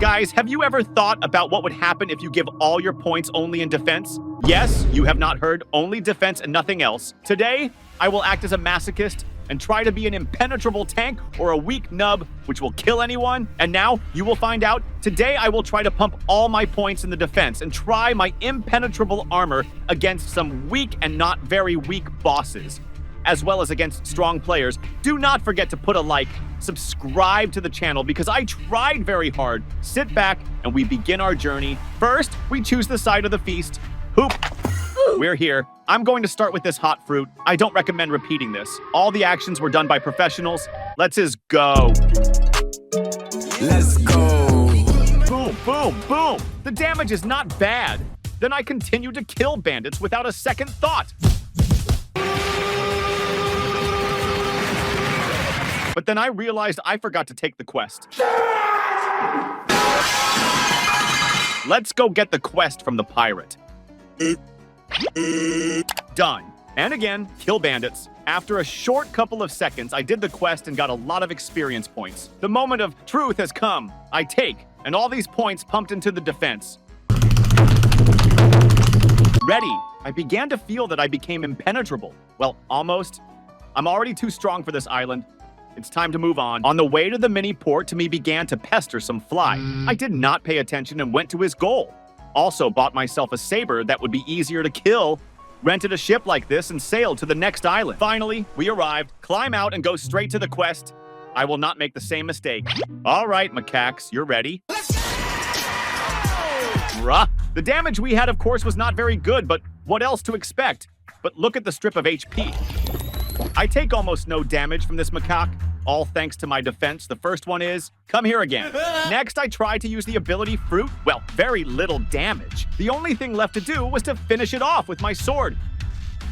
Guys, have you ever thought about what would happen if you give all your points only in defense? Yes, you have not heard, only defense and nothing else. Today, I will act as a masochist and try to be an impenetrable tank or a weak nub, which will kill anyone. And now, you will find out, today I will try to pump all my points in the defense and try my impenetrable armor against some weak and not very weak bosses, as well as against strong players. Do not forget to put a like, subscribe to the channel because I tried very hard. Sit back and we begin our journey. First, we choose the side of the feast. Hoop. We're here. I'm going to start with this hot fruit. I don't recommend repeating this. All the actions were done by professionals. Let's go. Let's go. Boom, boom, boom. The damage is not bad. Then I continue to kill bandits without a second thought. But then I realized I forgot to take the quest. Let's go get the quest from the pirate. Done. And again, kill bandits. After a short couple of seconds, I did the quest and got a lot of experience points. The moment of truth has come. I take, and all these points pumped into the defense. Ready. I began to feel that I became impenetrable. Well, almost. I'm already too strong for this island. It's time to move on. On the way to the mini port, Tommy began to pester some fly. I did not pay attention and went to his goal. Also bought myself a saber that would be easier to kill, rented a ship like this, and sailed to the next island. Finally, we arrived, climb out, and go straight to the quest. I will not make the same mistake. All right, macaques, you're ready. Bruh. The damage we had, of course, was not very good, but what else to expect? But look at the strip of HP. I take almost no damage from this macaque, all thanks to my defense. The first one is, come here again. Next, I tried to use the ability fruit. Well, very little damage. The only thing left to do was to finish it off with my sword.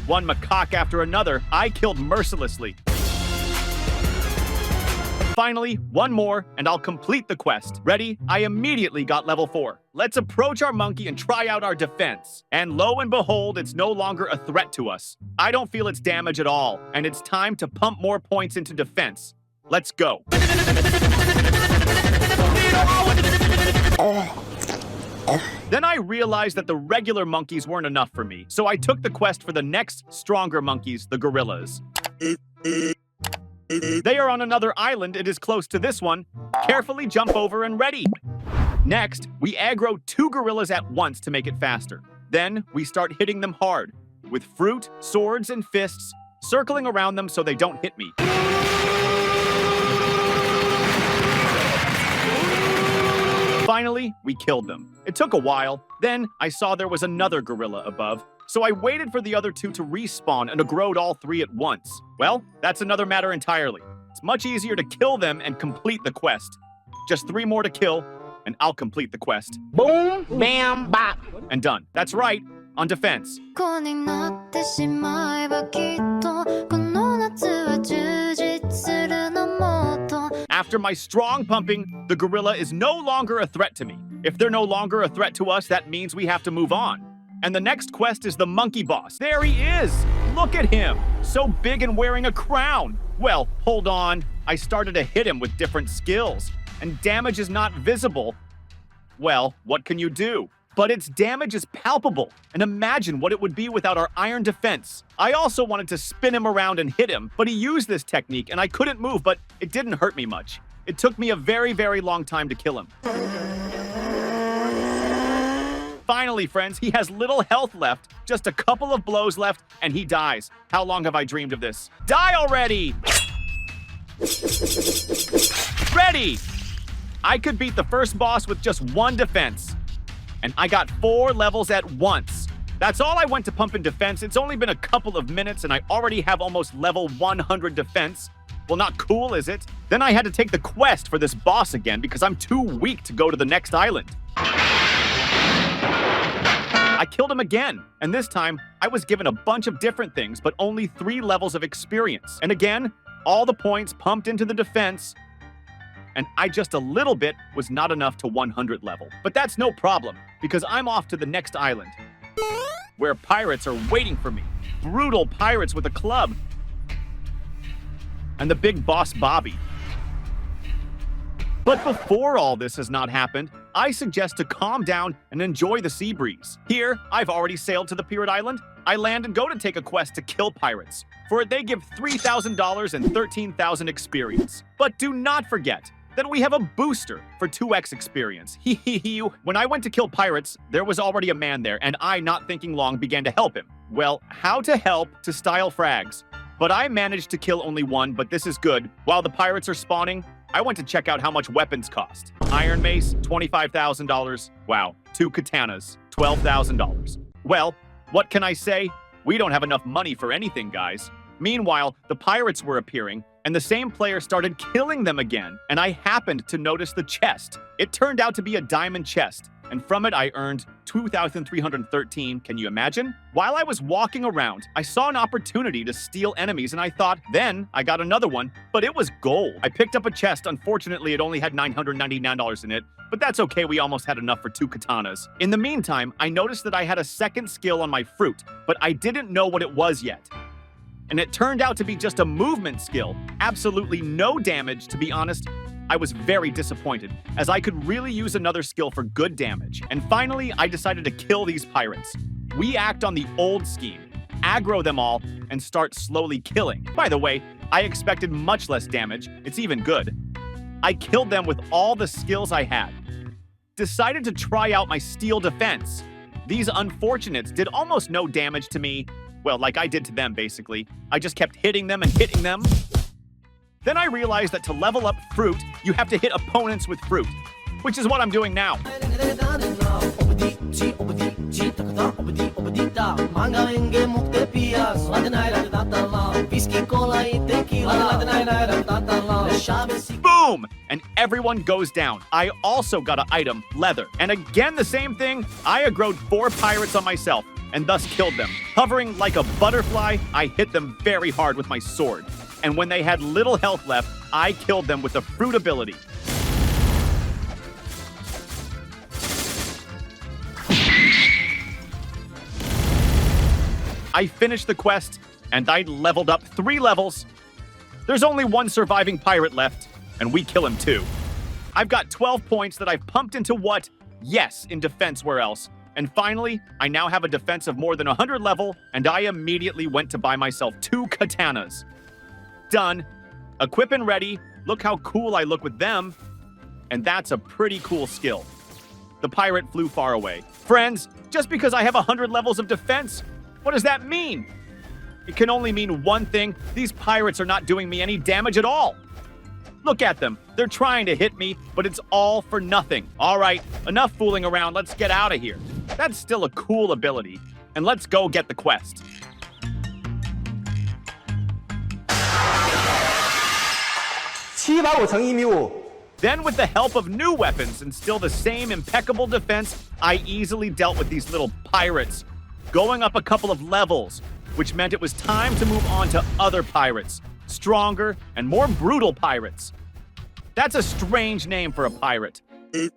One macaque after another, I killed mercilessly. Finally, one more, and I'll complete the quest. Ready? I immediately got level 4. Let's approach our monkey and try out our defense. And lo and behold, it's no longer a threat to us. I don't feel its damage at all, and it's time to pump more points into defense. Let's go. Then I realized that the regular monkeys weren't enough for me, so I took the quest for the next stronger monkeys, the gorillas. They are on another island. It is close to this one. Carefully jump over and ready. Next, we aggro 2 gorillas at once to make it faster. Then we start hitting them hard with fruit, swords, and fists, circling around them so they don't hit me. Finally, we killed them. It took a while. Then I saw there was another gorilla above, so I waited for the other 2 to respawn and aggroed all 3 at once. Well, that's another matter entirely. It's much easier to kill them and complete the quest. Just 3 more to kill, and I'll complete the quest. Boom, bam, bop. And done. That's right, on defense. After my strong pumping, the gorilla is no longer a threat to me. If they're no longer a threat to us, that means we have to move on. And the next quest is the monkey boss. There he is! Look at him! So big and wearing a crown! Well, hold on. I started to hit him with different skills, and damage is not visible. Well, what can you do? But its damage is palpable, and imagine what it would be without our iron defense. I also wanted to spin him around and hit him, but he used this technique, and I couldn't move, but it didn't hurt me much. It took me a very, very long time to kill him. Finally, friends, he has little health left, just a couple of blows left, and he dies. How long have I dreamed of this? Die already! Ready! I could beat the first boss with just 1 defense. And I got 4 levels at once. That's all I went to pump in defense. It's only been a couple of minutes and I already have almost level 100 defense. Well, not cool, is it? Then I had to take the quest for this boss again because I'm too weak to go to the next island. I killed him again, and this time I was given a bunch of different things, but only 3 levels of experience. And again, all the points pumped into the defense, and I just a little bit was not enough to 100 level. But that's no problem, because I'm off to the next island, where pirates are waiting for me. Brutal pirates with a club. And the big boss, Bobby. But before all this has not happened, I suggest to calm down and enjoy the sea breeze. Here, I've already sailed to the Pirate Island. I land and go to take a quest to kill pirates. For it, they give $3,000 and 13,000 experience. But do not forget that we have a booster for 2x experience. When I went to kill pirates, there was already a man there, and I, not thinking long, began to help him. Well, how to help to style frags. But I managed to kill only one, but this is good. While the pirates are spawning, I went to check out how much weapons cost. Iron Mace, $25,000. Wow. 2 katanas, $12,000. Well, what can I say? We don't have enough money for anything, guys. Meanwhile, the pirates were appearing, and the same player started killing them again, and I happened to notice the chest. It turned out to be a diamond chest, and from it I earned 2,313. Can you imagine? While I was walking around, I saw an opportunity to steal enemies, and I thought, then I got another one, but it was gold. I picked up a chest. Unfortunately, it only had $999 in it, but that's okay. We almost had enough for 2 katanas. In the meantime, I noticed that I had a second skill on my fruit, but I didn't know what it was yet. And it turned out to be just a movement skill. Absolutely no damage, to be honest. I was very disappointed, as I could really use another skill for good damage. And finally, I decided to kill these pirates. We act on the old scheme, aggro them all, and start slowly killing. By the way, I expected much less damage. It's even good. I killed them with all the skills I had. Decided to try out my steel defense. These unfortunates did almost no damage to me. Well, like I did to them, basically. I just kept hitting them and hitting them. Then I realized that to level up fruit, you have to hit opponents with fruit, which is what I'm doing now. Boom! And everyone goes down. I also got an item, leather. And again, the same thing. I aggroed 4 pirates on myself and thus killed them. Hovering like a butterfly, I hit them very hard with my sword. And when they had little health left, I killed them with the fruit ability. I finished the quest, and I leveled up 3 levels. There's only 1 surviving pirate left, and we kill him too. I've got 12 points that I've pumped into what? Yes, in defense, where else? And finally, I now have a defense of more than 100 level, and I immediately went to buy myself 2 katanas. Done. Equip and ready. Look how cool I look with them. And that's a pretty cool skill. The pirate flew far away. Friends, just because I have 100 levels of defense, what does that mean? It can only mean one thing. These pirates are not doing me any damage at all. Look at them. They're trying to hit me, but it's all for nothing. All right, enough fooling around. Let's get out of here. That's still a cool ability. And let's go get the quest. Then with the help of new weapons and still the same impeccable defense, I easily dealt with these little pirates, going up a couple of levels, which meant it was time to move on to other pirates, stronger and more brutal pirates. That's a strange name for a pirate. Okay,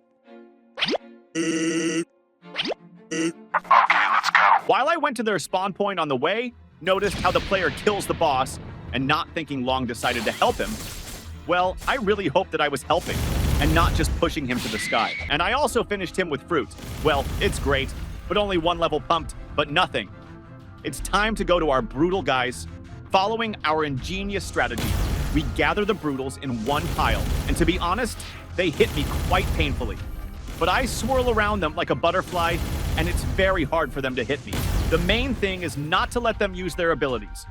let's go. While I went to their spawn point on the way, noticed how the player kills the boss, and not thinking long decided to help him. Well, I really hoped that I was helping, and not just pushing him to the sky. And I also finished him with fruit. Well, it's great, but only 1 level pumped, but nothing. It's time to go to our brutal guys. Following our ingenious strategy, we gather the brutals in one pile, and to be honest, they hit me quite painfully. But I swirl around them like a butterfly, and it's very hard for them to hit me. The main thing is not to let them use their abilities.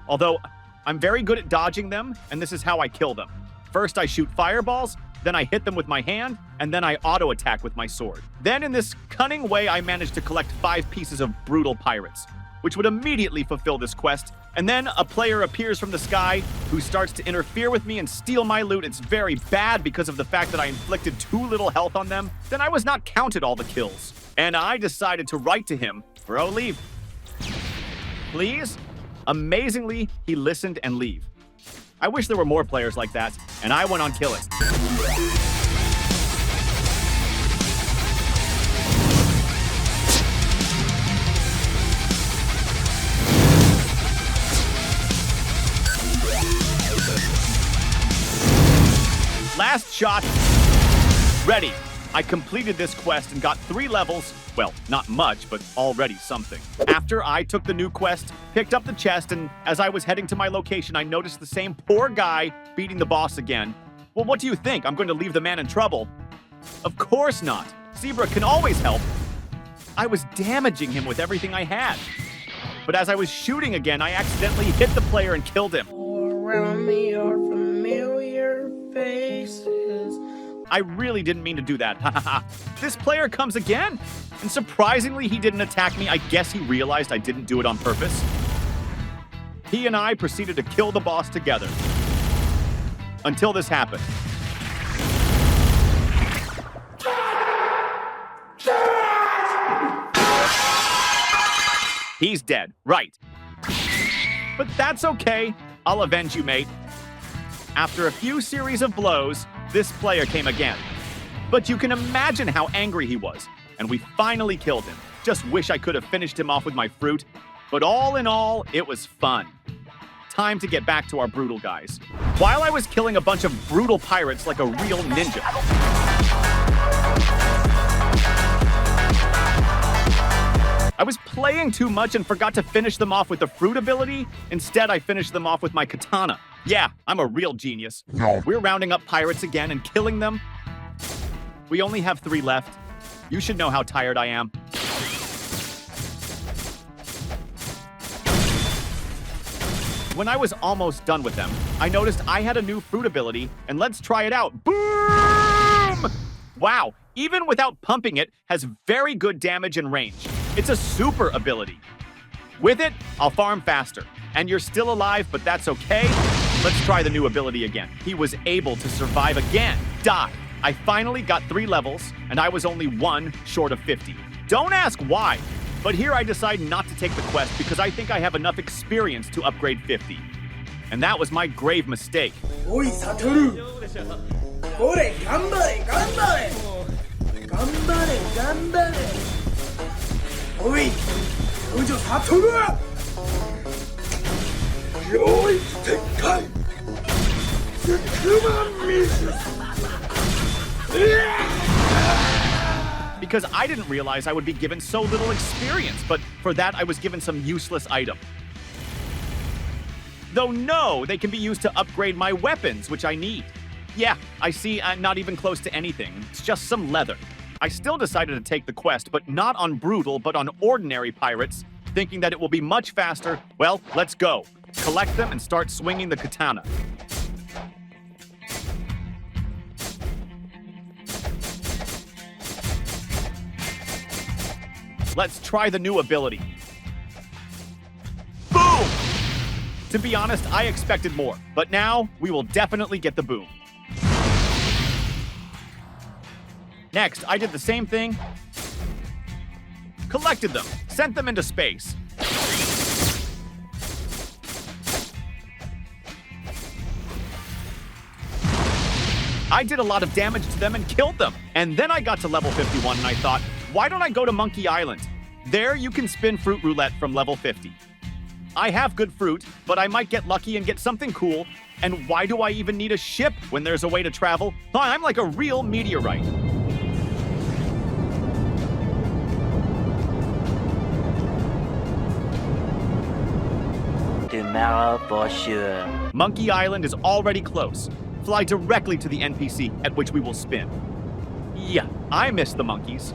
Although, I'm very good at dodging them, and this is how I kill them. First, I shoot fireballs, then I hit them with my hand, and then I auto-attack with my sword. Then in this cunning way, I managed to collect 5 pieces of brutal pirates, which would immediately fulfill this quest. And then a player appears from the sky who starts to interfere with me and steal my loot. It's very bad because of the fact that I inflicted too little health on them. Then I was not counted all the kills. And I decided to write to him, "Bro, leave. Please?" Amazingly, he listened and leave. I wish there were more players like that, and I went on killing. Last shot, Ready. I completed this quest and got 3 levels. Well, not much, but already something. After I took the new quest, picked up the chest, and as I was heading to my location, I noticed the same poor guy beating the boss again. Well, what do you think? I'm going to leave the man in trouble? Of course not. Zebra can always help. I was damaging him with everything I had. But as I was shooting again, I accidentally hit the player and killed him. Around me are familiar faces. I really didn't mean to do that. This player comes again. And surprisingly, he didn't attack me. I guess he realized I didn't do it on purpose. He and I proceeded to kill the boss together. Until this happened. He's dead, right. But that's okay. I'll avenge you, mate. After a few series of blows, this player came again. But you can imagine how angry he was. And we finally killed him. Just wish I could have finished him off with my fruit. But all in all, it was fun. Time to get back to our brutal guys. While I was killing a bunch of brutal pirates like a real ninja, I was playing too much and forgot to finish them off with the fruit ability. Instead, I finished them off with my katana. Yeah, I'm a real genius. We're rounding up pirates again and killing them. We only have 3 left. You should know how tired I am. When I was almost done with them, I noticed I had a new fruit ability, and let's try it out. Boom! Wow, even without pumping it, has very good damage and range. It's a super ability. With it, I'll farm faster. And you're still alive, but that's okay. Let's try the new ability again. He was able to survive again. Die. I finally got 3 levels, and I was only 1 short of 50. Don't ask why, but here I decide not to take the quest because I think I have enough experience to upgrade 50. And that was my grave mistake. Oi, Satoru! Ore, gambare, gambare! Gambare, gambare! Oi, Ujo Satoru! Yoi, Tekkai! Sukuma Mises! Because I didn't realize I would be given so little experience, but for that I was given some useless item. Though no, they can be used to upgrade my weapons, which I need. Yeah, I see I'm not even close to anything. It's just some leather. I still decided to take the quest, but not on brutal, but on ordinary pirates, thinking that it will be much faster. Well, let's go. Collect them and start swinging the katana. Let's try the new ability. Boom! To be honest, I expected more, but now we will definitely get the boom. Next, I did the same thing. Collected them, sent them into space. I did a lot of damage to them and killed them. And then I got to level 51 and I thought, why don't I go to Monkey Island? There you can spin fruit roulette from level 50. I have good fruit, but I might get lucky and get something cool. And why do I even need a ship when there's a way to travel? I'm like a real meteorite. Tomorrow for sure. Monkey Island is already close. Fly directly to the NPC at which we will spin. Yeah, I miss the monkeys.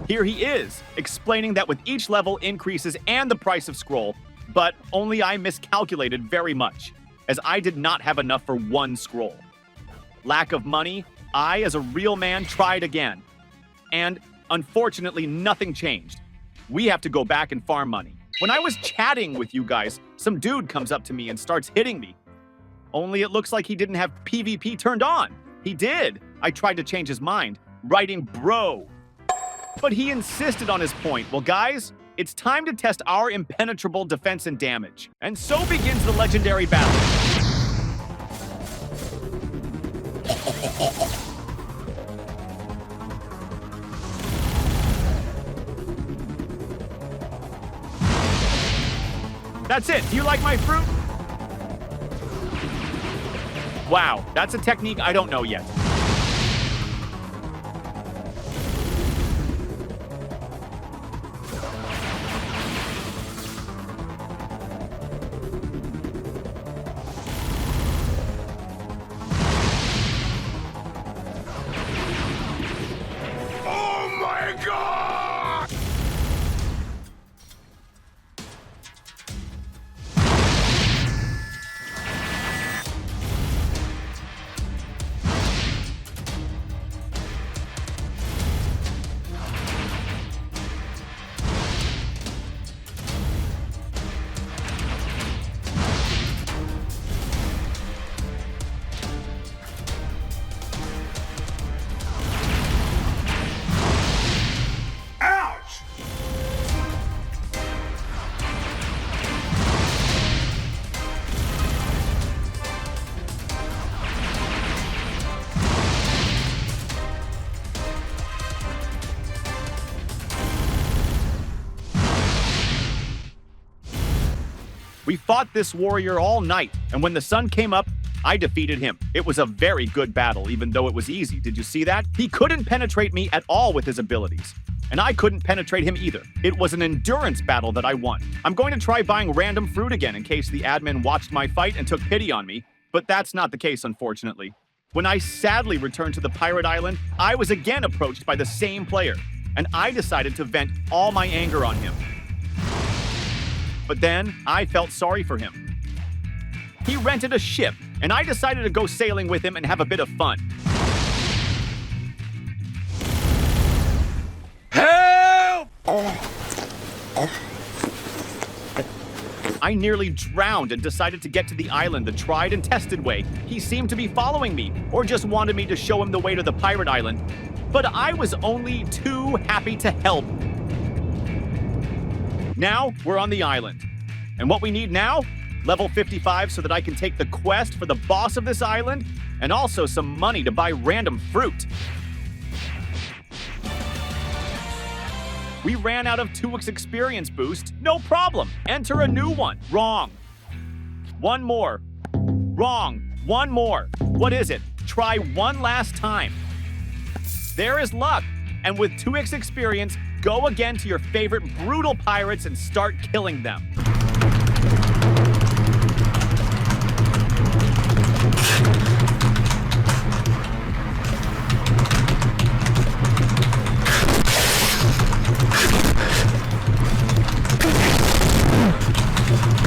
Here he is, explaining that with each level increases and the price of scroll, but only I miscalculated very much, as I did not have enough for 1 scroll. Lack of money, I, as a real man, tried again. And unfortunately, nothing changed. We have to go back and farm money. When I was chatting with you guys, some dude comes up to me and starts hitting me. Only it looks like he didn't have PvP turned on. He did. I tried to change his mind, writing bro. But he insisted on his point. Well, guys, it's time to test our impenetrable defense and damage. And so begins the legendary battle. That's it. Do you like my fruit? Wow, that's a technique I don't know yet. God! Ouch! We fought this warrior all night, and when the sun came up, I defeated him. It was a very good battle, even though it was easy. Did you see that? He couldn't penetrate me at all with his abilities, and I couldn't penetrate him either. It was an endurance battle that I won. I'm going to try buying random fruit again in case the admin watched my fight and took pity on me, but that's not the case, unfortunately. When I sadly returned to the pirate island, I was again approached by the same player, and I decided to vent all my anger on him. But then I felt sorry for him. He rented a ship, and I decided to go sailing with him and have a bit of fun. Help! I nearly drowned and decided to get to the island the tried and tested way. He seemed to be following me, or just wanted me to show him the way to the pirate island. But I was only too happy to help. Now, we're on the island. And what we need now? Level 55 so that I can take the quest for the boss of this island, and also some money to buy random fruit. We ran out of 2x experience boost. No problem. Enter a new one. Wrong. One more. Wrong. One more. What is it? Try one last time. There is luck. And with 2x experience, go again to your favorite brutal pirates and start killing them.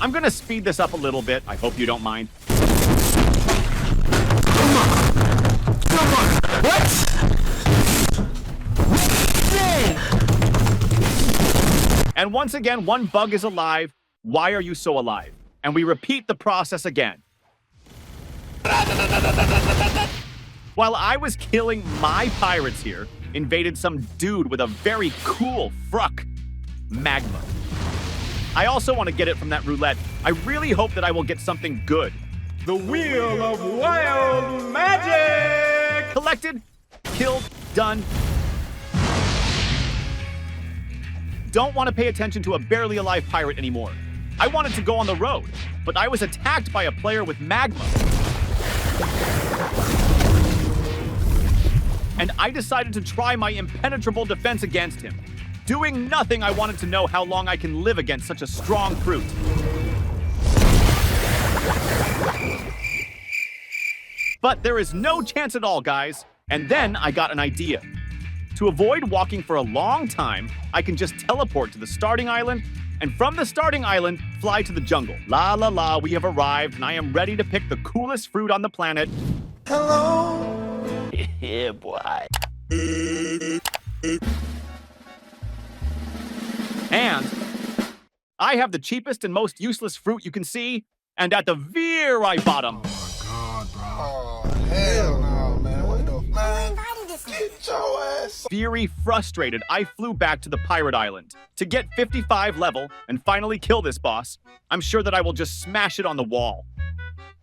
I'm gonna speed this up a little bit. I hope you don't mind. What? And once again, one bug is alive. Why are you so alive? And we repeat the process again. While I was killing my pirates here, invaded some dude with a very cool fruck, magma. I also want to get it from that roulette. I really hope that I will get something good. The Wheel of Wild Magic! Collected, killed, done. Don't want to pay attention to a barely alive pirate anymore. I wanted to go on the road, but I was attacked by a player with magma. And I decided to try my impenetrable defense against him. Doing nothing, I wanted to know how long I can live against such a strong fruit. But there is no chance at all, guys. And then I got an idea. To avoid walking for a long time, I can just teleport to the starting island, and from the starting island, fly to the jungle. La la la, we have arrived, and I am ready to pick the coolest fruit on the planet. Hello? Yeah, boy. And I have the cheapest and most useless fruit you can see, and at the very bottom. Oh, hell no, man. What the man? Get your ass. Very frustrated, I flew back to the pirate island to get 55 level and finally kill this boss. I'm sure that I will just smash it on the wall.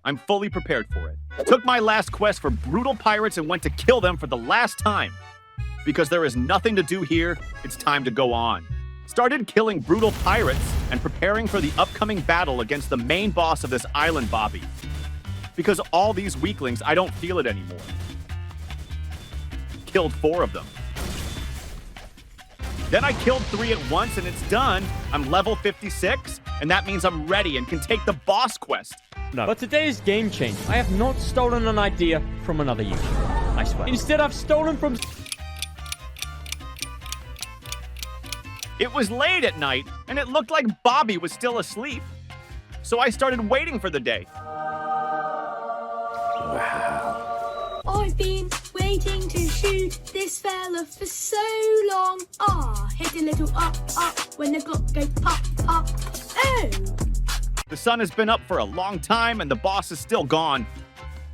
I'm fully prepared for it. Took my last quest for brutal pirates and went to kill them for the last time. Because there is nothing to do here, it's time to go on. Started killing brutal pirates and preparing for the upcoming battle against the main boss of this island, Bobby. Because all these weaklings, I don't feel it anymore. Killed 4 of them. Then I killed 3 at once and it's done. I'm level 56, and that means I'm ready and can take the boss quest. No. But today's game change. I have not stolen an idea from another YouTuber. I swear. Instead, I've stolen from... It was late at night, and it looked like Bobby was still asleep. So I started waiting for the day. I've been waiting to shoot this fella for so long. Hit a little up when the clock goes pop. Oh! The sun has been up for a long time, and the boss is still gone.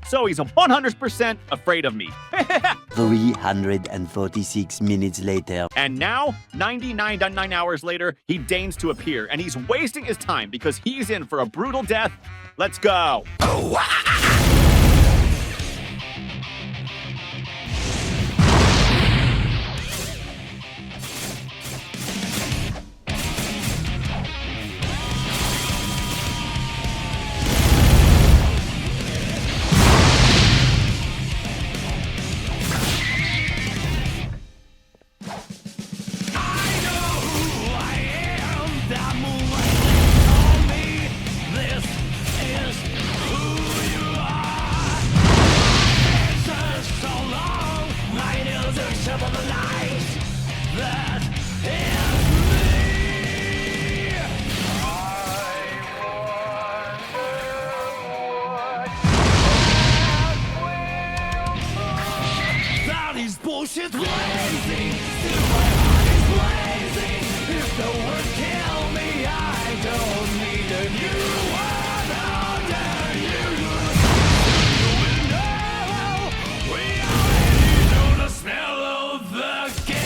So he's 100% afraid of me. 346 minutes later. And now, 99.9 hours later, he deigns to appear, and he's wasting his time because he's in for a brutal death. Let's go. Bullshit lazy, still my heart is blazing. If the words kill me, I don't need a new one under you. You will know we already know the smell of the game.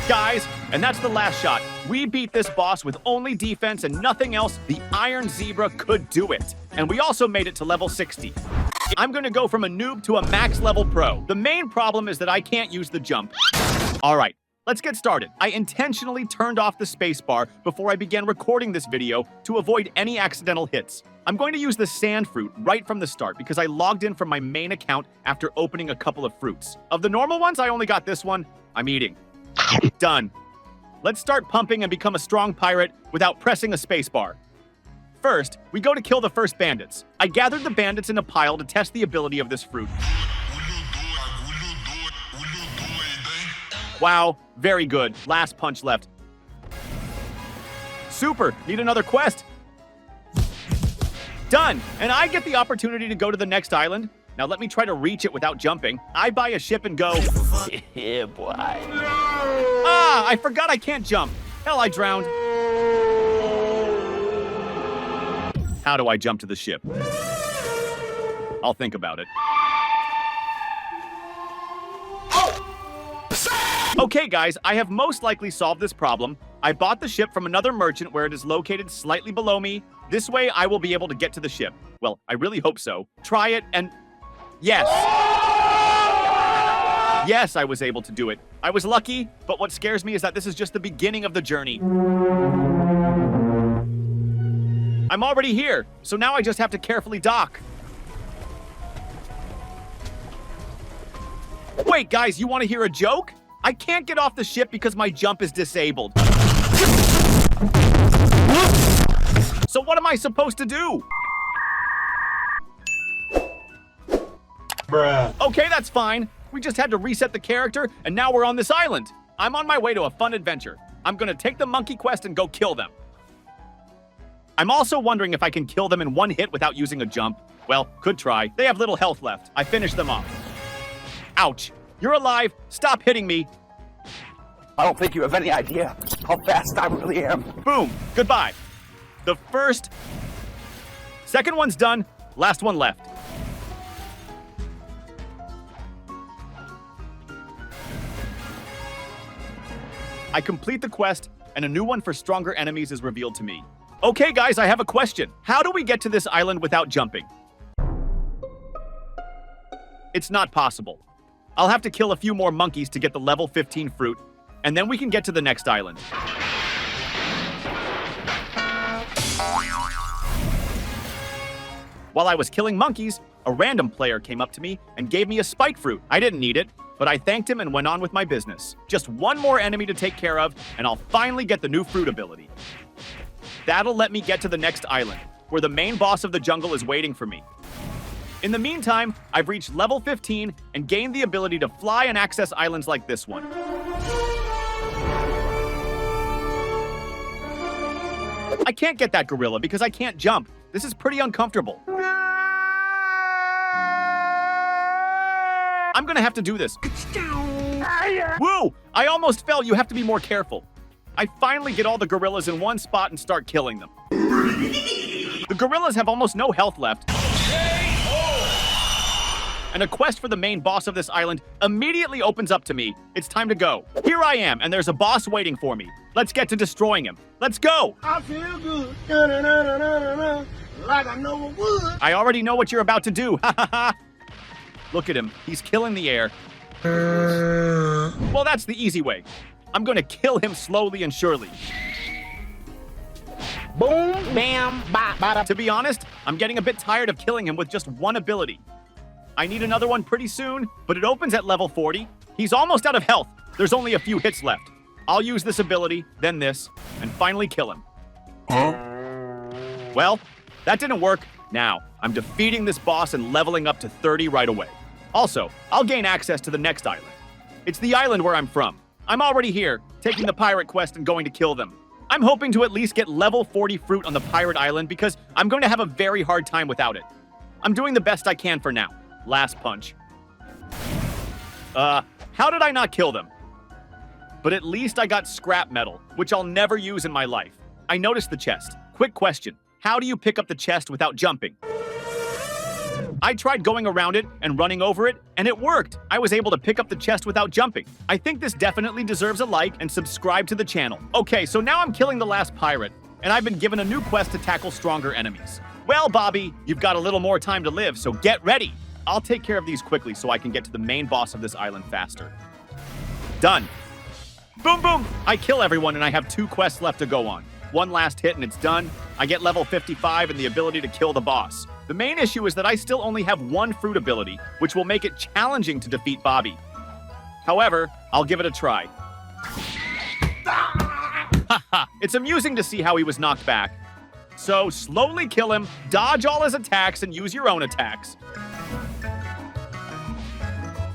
Guys, and that's the last shot. We beat this boss with only defense and nothing else. The Iron Zebra could do it. And we also made it to level 60. I'm gonna go from a noob to a max level pro. The main problem is that I can't use the jump. All right, let's get started. I intentionally turned off the spacebar before I began recording this video to avoid any accidental hits. I'm going to use the sand fruit right from the start because I logged in from my main account after opening a couple of fruits. Of the normal ones, I only got this one. I'm eating. Done. Let's start pumping and become a strong pirate without pressing a spacebar. First, we go to kill the first bandits. I gathered the bandits in a pile to test the ability of this fruit. Wow, very good. Last punch left. Super, need another quest. Done, and I get the opportunity to go to the next island. Now let me try to reach it without jumping. I buy a ship and go. Yeah, boy. Ah, I forgot I can't jump. Hell, I drowned. How do I jump to the ship? I'll think about it. Okay, guys, I have most likely solved this problem. I bought the ship from another merchant where it is located slightly below me. This way, I will be able to get to the ship. Well, I really hope so. Try it and... Yes! Yes, I was able to do it. I was lucky, but what scares me is that this is just the beginning of the journey. I'm already here, so now I just have to carefully dock. Wait, guys, you want to hear a joke? I can't get off the ship because my jump is disabled. So what am I supposed to do? Bruh. Okay, that's fine. We just had to reset the character, and now we're on this island. I'm on my way to a fun adventure. I'm gonna take the monkey quest and go kill them. I'm also wondering if I can kill them in one hit without using a jump. Well, could try. They have little health left. I finished them off. Ouch. You're alive. Stop hitting me. I don't think you have any idea how fast I really am. Boom. Goodbye. The second one's done. Last one left. I complete the quest, and a new one for stronger enemies is revealed to me. Okay, guys, I have a question. How do we get to this island without jumping? It's not possible. I'll have to kill a few more monkeys to get the level 15 fruit, and then we can get to the next island. While I was killing monkeys, a random player came up to me and gave me a spike fruit. I didn't need it, but I thanked him and went on with my business. Just one more enemy to take care of, and I'll finally get the new fruit ability. That'll let me get to the next island, where the main boss of the jungle is waiting for me. In the meantime, I've reached level 15 and gained the ability to fly and access islands like this one. I can't get that gorilla because I can't jump. This is pretty uncomfortable. I'm gonna have to do this. Woo! I almost fell. You have to be more careful. I finally get all the gorillas in one spot and start killing them. The gorillas have almost no health left. And a quest for the main boss of this island immediately opens up to me. It's time to go. Here I am, and there's a boss waiting for me. Let's get to destroying him. Let's go! I feel good. Like I know I would. I already know what you're about to do. Ha ha ha. Look at him. He's killing the air. Well, that's the easy way. I'm going to kill him slowly and surely. Boom, bam, bop, bada. To be honest, I'm getting a bit tired of killing him with just one ability. I need another one pretty soon, but it opens at level 40. He's almost out of health. There's only a few hits left. I'll use this ability, then this, and finally kill him. Well, that didn't work. Now, I'm defeating this boss and leveling up to 30 right away. Also, I'll gain access to the next island. It's the island where I'm from. I'm already here, taking the pirate quest and going to kill them. I'm hoping to at least get level 40 fruit on the pirate island because I'm going to have a very hard time without it. I'm doing the best I can for now. Last punch. How did I not kill them? But at least I got scrap metal, which I'll never use in my life. I noticed the chest. Quick question. How do you pick up the chest without jumping? I tried going around it and running over it, and it worked. I was able to pick up the chest without jumping. I think this definitely deserves a like and subscribe to the channel. Okay, so now I'm killing the last pirate, and I've been given a new quest to tackle stronger enemies. Well, Bobby, you've got a little more time to live, so get ready. I'll take care of these quickly so I can get to the main boss of this island faster. Done. Boom, boom! I kill everyone and I have 2 quests left to go on. One last hit and it's done. I get level 55 and the ability to kill the boss. The main issue is that I still only have 1 fruit ability, which will make it challenging to defeat Bobby. However, I'll give it a try. Haha, it's amusing to see how he was knocked back. So slowly kill him, dodge all his attacks, and use your own attacks.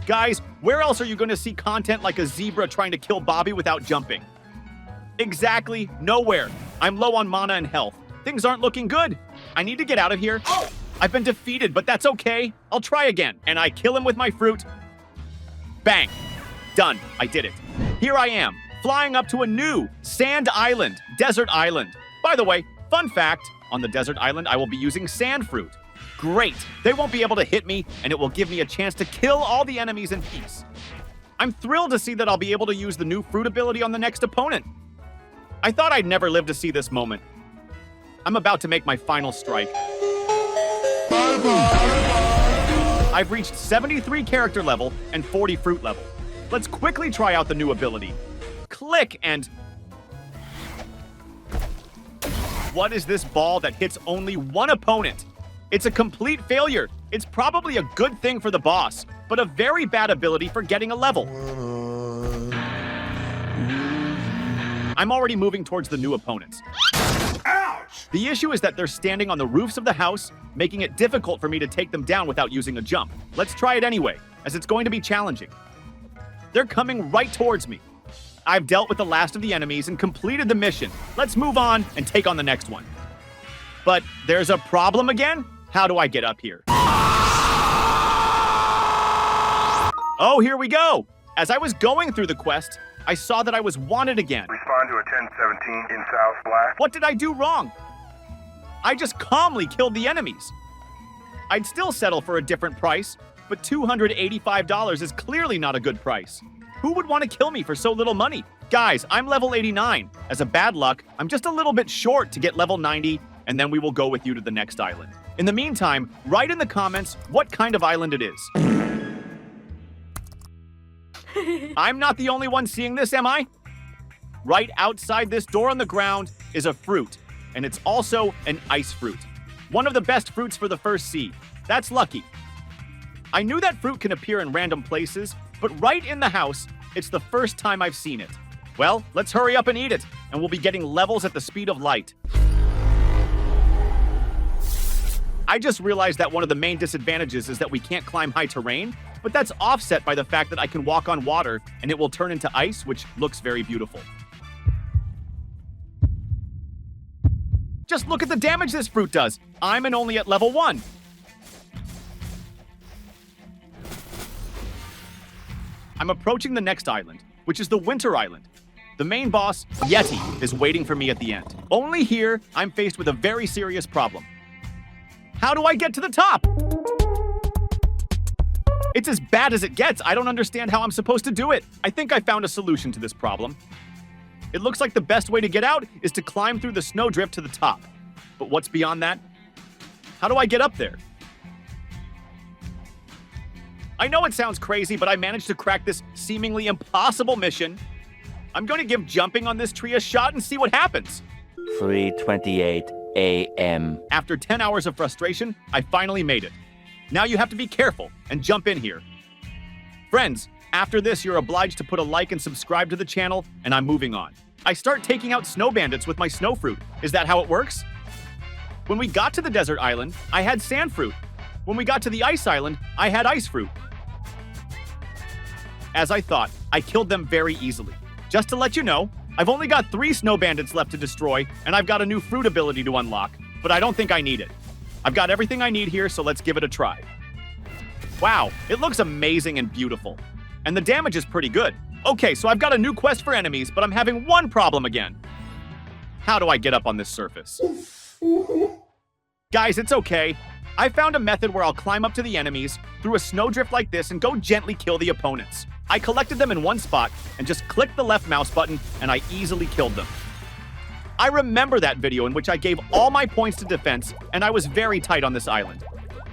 Guys, where else are you going to see content like a zebra trying to kill Bobby without jumping? Exactly, nowhere. I'm low on mana and health. Things aren't looking good. I need to get out of here. I've been defeated, but that's okay. I'll try again, and I kill him with my fruit. Bang. Done. I did it. Here I am, flying up to a new sand island, desert island. By the way, fun fact, on the desert island, I will be using sand fruit. Great! They won't be able to hit me, and it will give me a chance to kill all the enemies in peace. I'm thrilled to see that I'll be able to use the new fruit ability on the next opponent. I thought I'd never live to see this moment. I'm about to make my final strike. I've reached 73 character level and 40 fruit level. Let's quickly try out the new ability. Click and... What is this ball that hits only one opponent? It's a complete failure. It's probably a good thing for the boss, but a very bad ability for getting a level. I'm already moving towards the new opponents. Ouch! The issue is that they're standing on the roofs of the house, making it difficult for me to take them down without using a jump. Let's try it anyway, as it's going to be challenging. They're coming right towards me. I've dealt with the last of the enemies and completed the mission. Let's move on and take on the next one. But there's a problem again? How do I get up here? Oh, here we go! As I was going through the quest, I saw that I was wanted again. Respond to a 1017 in South Black. What did I do wrong? I just calmly killed the enemies. I'd still settle for a different price, but $285 is clearly not a good price. Who would want to kill me for so little money? Guys, I'm level 89. As a bad luck, I'm just a little bit short to get level 90, and then we will go with you to the next island. In the meantime, write in the comments what kind of island it is. I'm not the only one seeing this, am I? Right outside this door on the ground is a fruit, and it's also an ice fruit. One of the best fruits for the first sea. That's lucky. I knew that fruit can appear in random places, but right in the house, it's the first time I've seen it. Well, let's hurry up and eat it, and we'll be getting levels at the speed of light. I just realized that one of the main disadvantages is that we can't climb high terrain, but that's offset by the fact that I can walk on water and it will turn into ice, which looks very beautiful. Just look at the damage this fruit does. I'm only at level 1. I'm approaching the next island, which is the Winter Island. The main boss, Yeti, is waiting for me at the end. Only here, I'm faced with a very serious problem. How do I get to the top? It's as bad as it gets. I don't understand how I'm supposed to do it. I think I found a solution to this problem. It looks like the best way to get out is to climb through the snowdrift to the top. But what's beyond that? How do I get up there? I know it sounds crazy, but I managed to crack this seemingly impossible mission. I'm going to give jumping on this tree a shot and see what happens. 3:28 a.m. After 10 hours of frustration, I finally made it. Now you have to be careful and jump in here. Friends, after this, you're obliged to put a like and subscribe to the channel, and I'm moving on. I start taking out snow bandits with my snow fruit. Is that how it works? When we got to the desert island, I had sand fruit. When we got to the ice island, I had ice fruit. As I thought, I killed them very easily. Just to let you know, I've only got 3 snow bandits left to destroy, and I've got a new fruit ability to unlock, but I don't think I need it. I've got everything I need here, so let's give it a try. Wow, it looks amazing and beautiful. And the damage is pretty good. Okay, so I've got a new quest for enemies, but I'm having one problem again. How do I get up on this surface? Guys, it's okay. I found a method where I'll climb up to the enemies through a snowdrift like this and go gently kill the opponents. I collected them in one spot and just clicked the left mouse button and I easily killed them. I remember that video in which I gave all my points to defense and I was very tight on this island.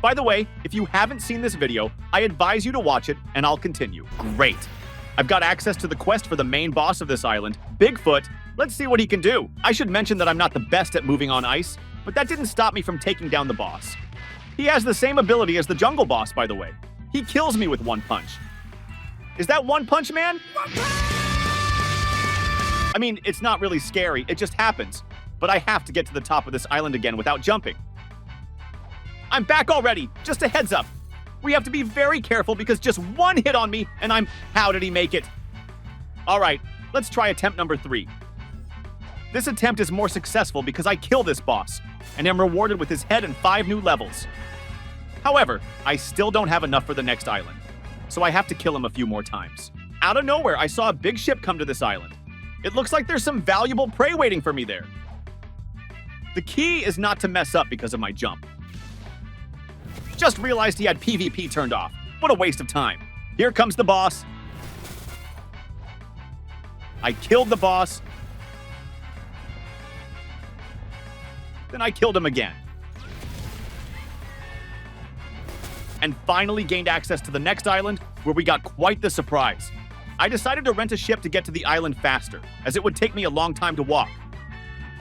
By the way, if you haven't seen this video, I advise you to watch it and I'll continue. Great. I've got access to the quest for the main boss of this island, Bigfoot. Let's see what he can do. I should mention that I'm not the best at moving on ice, but that didn't stop me from taking down the boss. He has the same ability as the jungle boss, by the way. He kills me with one punch. Is that One Punch Man? I mean, it's not really scary, it just happens. But I have to get to the top of this island again without jumping. I'm back already, just a heads up. We have to be very careful because just one hit on me and I'm... How did he make it? All right, let's try attempt number 3. This attempt is more successful because I kill this boss and am rewarded with his head and 5 new levels. However, I still don't have enough for the next island, so I have to kill him a few more times. Out of nowhere, I saw a big ship come to this island. It looks like there's some valuable prey waiting for me there. The key is not to mess up because of my jump. Just realized he had PvP turned off. What a waste of time. Here comes the boss. I killed the boss. Then I killed him again. And finally gained access to the next island, where we got quite the surprise. I decided to rent a ship to get to the island faster, as it would take me a long time to walk.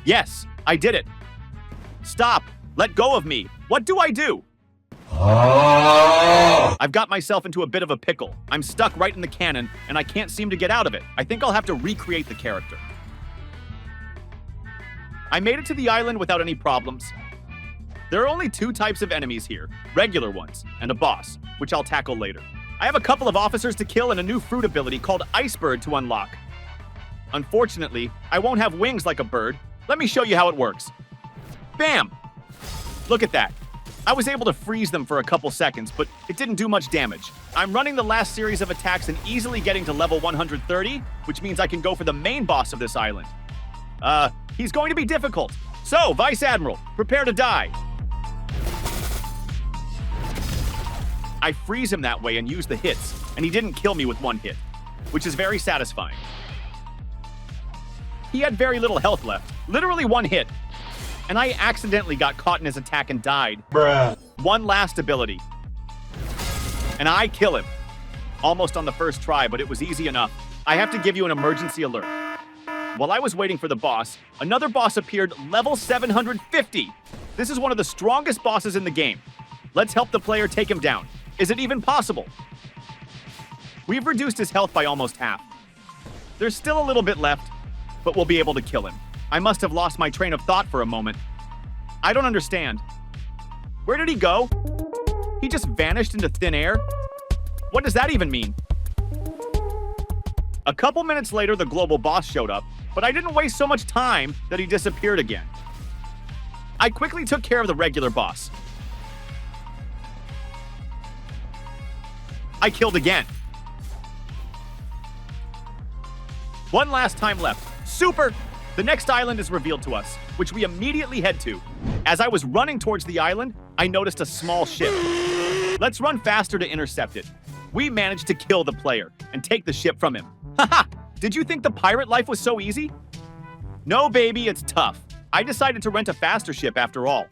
Yes, I did it. Stop. Let go of me. What do I do? I've got myself into a bit of a pickle. I'm stuck right in the cannon, and I can't seem to get out of it. I think I'll have to recreate the character. I made it to the island without any problems. There are only 2 types of enemies here, regular ones, and a boss, which I'll tackle later. I have a couple of officers to kill and a new fruit ability called Icebird to unlock. Unfortunately, I won't have wings like a bird. Let me show you how it works. Bam! Look at that. I was able to freeze them for a couple seconds, but it didn't do much damage. I'm running the last series of attacks and easily getting to level 130, which means I can go for the main boss of this island. He's going to be difficult. So, Vice Admiral, prepare to die. I freeze him that way and use the hits, and he didn't kill me with one hit, which is very satisfying. He had very little health left, literally one hit, and I accidentally got caught in his attack and died. Bruh. One last ability, and I kill him. Almost on the first try, but it was easy enough. I have to give you an emergency alert. While I was waiting for the boss, another boss appeared, level 750. This is one of the strongest bosses in the game. Let's help the player take him down. Is it even possible? We've reduced his health by almost half. There's still a little bit left, but we'll be able to kill him. I must have lost my train of thought for a moment. I don't understand. Where did he go? He just vanished into thin air? What does that even mean? A couple minutes later, the global boss showed up, but I didn't waste so much time that he disappeared again. I quickly took care of the regular boss. I killed again. One last time left. Super! The next island is revealed to us, which we immediately head to. As I was running towards the island, I noticed a small ship. Let's run faster to intercept it. We managed to kill the player and take the ship from him. Haha! Did you think the pirate life was so easy? No, baby, it's tough. I decided to rent a faster ship after all.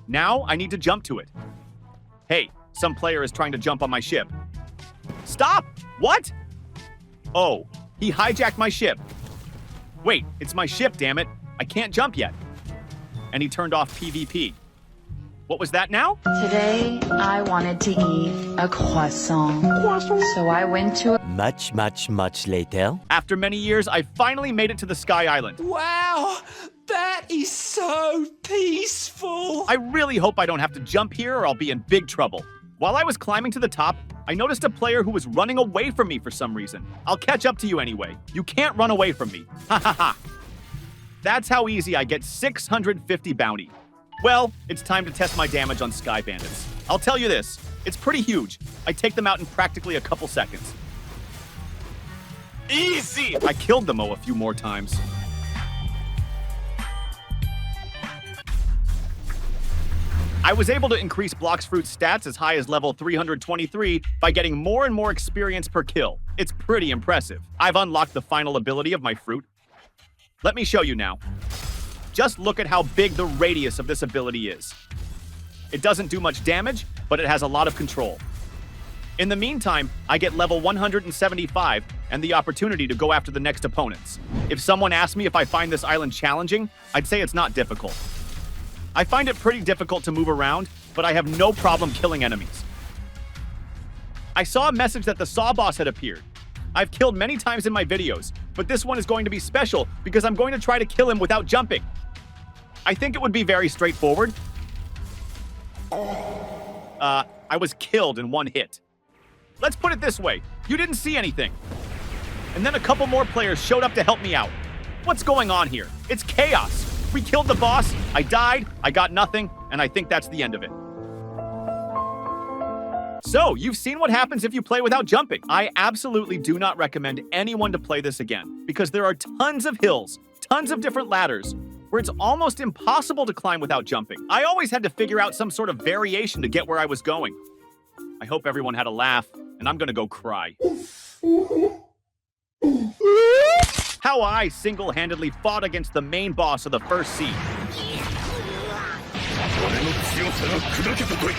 Now I need to jump to it. Hey, some player is trying to jump on my ship. Stop! What? Oh, he hijacked my ship. Wait, it's my ship, damn it. I can't jump yet. And he turned off PvP. What was that now? Today, I wanted to eat a croissant. So I went to Much later. After many years, I finally made it to the Sky Island. Wow, that is so peaceful. I really hope I don't have to jump here or I'll be in big trouble. While I was climbing to the top, I noticed a player who was running away from me for some reason. I'll catch up to you anyway. You can't run away from me. Ha ha ha. That's how easy I get 650 bounty. Well, it's time to test my damage on Sky Bandits. I'll tell you this, it's pretty huge. I take them out in practically a couple seconds. Easy! I killed the Mo a few more times. I was able to increase Blox Fruit's stats as high as level 323 by getting more and more experience per kill. It's pretty impressive. I've unlocked the final ability of my fruit. Let me show you now. Just look at how big the radius of this ability is. It doesn't do much damage, but it has a lot of control. In the meantime, I get level 175 and the opportunity to go after the next opponents. If someone asks me if I find this island challenging, I'd say it's not difficult. I find it pretty difficult to move around, but I have no problem killing enemies. I saw a message that the Saw boss had appeared. I've killed many times in my videos, but this one is going to be special because I'm going to try to kill him without jumping. I think it would be very straightforward. I was killed in one hit. Let's put it this way, you didn't see anything. And then a couple more players showed up to help me out. What's going on here? It's chaos. We killed the boss, I died, I got nothing, and I think that's the end of it. So, you've seen what happens if you play without jumping. I absolutely do not recommend anyone to play this again, because there are tons of hills, tons of different ladders, where it's almost impossible to climb without jumping. I always had to figure out some sort of variation to get where I was going. I hope everyone had a laugh, and I'm gonna go cry. How I single-handedly fought against the main boss of the first seed.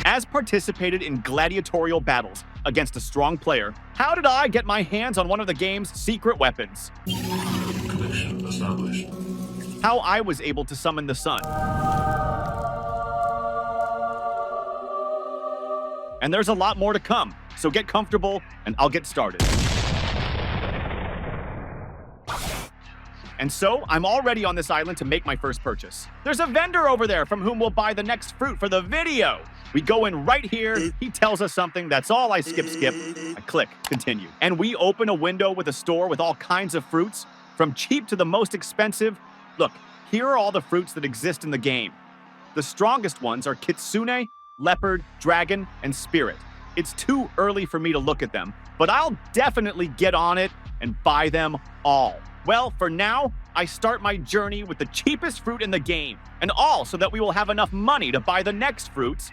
As participated in gladiatorial battles against a strong player, how did I get my hands on one of the game's secret weapons? Connection established. How I was able to summon the sun. And there's a lot more to come, so get comfortable and I'll get started. And so, I'm already on this island to make my first purchase. There's a vendor over there from whom we'll buy the next fruit for the video. We go in right here, he tells us something, that's all I skip. I click, continue. And we open a window with a store with all kinds of fruits, from cheap to the most expensive. Look, here are all the fruits that exist in the game. The strongest ones are Kitsune, Leopard, Dragon, and Spirit. It's too early for me to look at them, but I'll definitely get on it and buy them all. Well, for now, I start my journey with the cheapest fruit in the game, and all so that we will have enough money to buy the next fruits,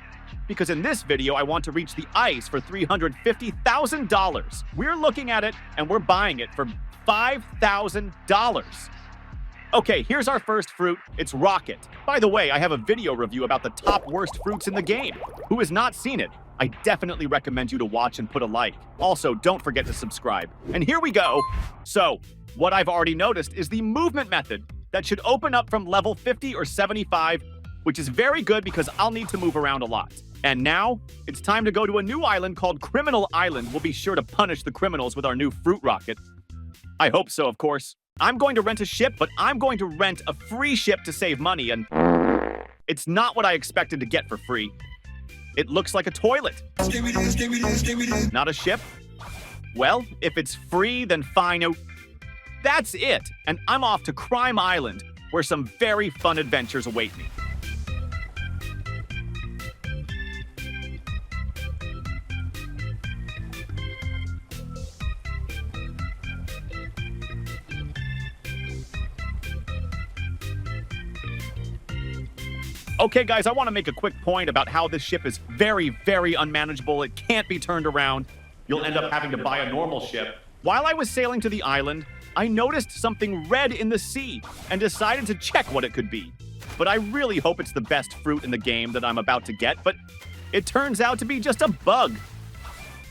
because in this video, I want to reach the ice for $350,000. We're looking at it, and we're buying it for $5,000. Okay, here's our first fruit. It's Rocket. By the way, I have a video review about the top worst fruits in the game. Who has not seen it? I definitely recommend you to watch and put a like. Also, don't forget to subscribe. And here we go. So, what I've already noticed is the movement method that should open up from level 50 or 75, which is very good because I'll need to move around a lot. And now, it's time to go to a new island called Criminal Island. We'll be sure to punish the criminals with our new fruit rocket. I hope so, of course. I'm going to rent a ship, but I'm going to rent a free ship to save money, and it's not what I expected to get for free. It looks like a toilet. Not a ship? Well, if it's free, then fine. Oh, that's it, and I'm off to Crime Island, where some very fun adventures await me. Okay, guys, I want to make a quick point about how this ship is very, very unmanageable. It can't be turned around. You'll end up having to buy a normal ship. While I was sailing to the island, I noticed something red in the sea and decided to check what it could be. But I really hope it's the best fruit in the game that I'm about to get, but it turns out to be just a bug.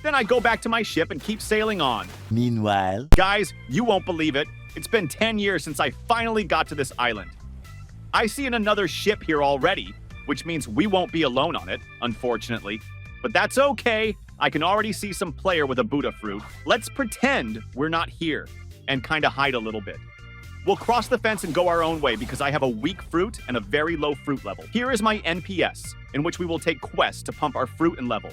Then I go back to my ship and keep sailing on. Meanwhile, Guys, you won't believe it. It's been 10 years since I finally got to this island. I see another ship here already, which means we won't be alone on it, unfortunately. But that's okay. I can already see some player with a Buddha fruit. Let's pretend we're not here and kind of hide a little bit. We'll cross the fence and go our own way because I have a weak fruit and a very low fruit level. Here is my NPS, in which we will take quests to pump our fruit and level.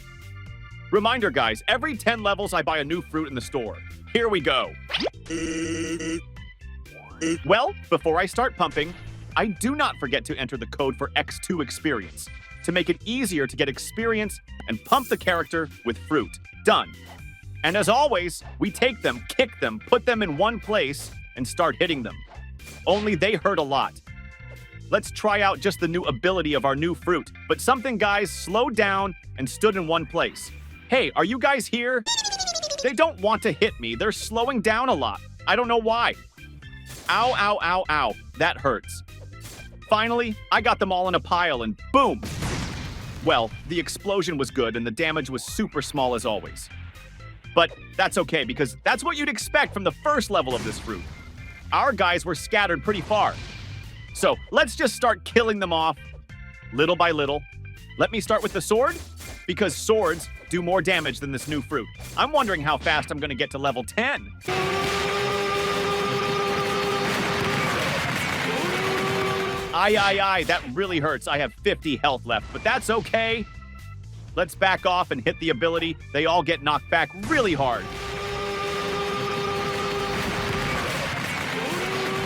Reminder, guys, every 10 levels I buy a new fruit in the store. Here we go. Well, before I start pumping, I do not forget to enter the code for X2 experience to make it easier to get experience and pump the character with fruit. Done. And as always, we take them, kick them, put them in one place, and start hitting them. Only they hurt a lot. Let's try out just the new ability of our new fruit. But something guys slowed down and stood in one place. Hey, are you guys here? They don't want to hit me. They're slowing down a lot. I don't know why. Ow, ow, ow, ow. That hurts. Finally, I got them all in a pile and boom! Well, the explosion was good and the damage was super small as always. But that's okay because that's what you'd expect from the first level of this fruit. Our guys were scattered pretty far. So let's just start killing them off, little by little. Let me start with the sword, because swords do more damage than this new fruit. I'm wondering how fast I'm gonna get to level 10. Aye, that really hurts. I have 50 health left, but that's okay. Let's back off and hit the ability. They all get knocked back really hard.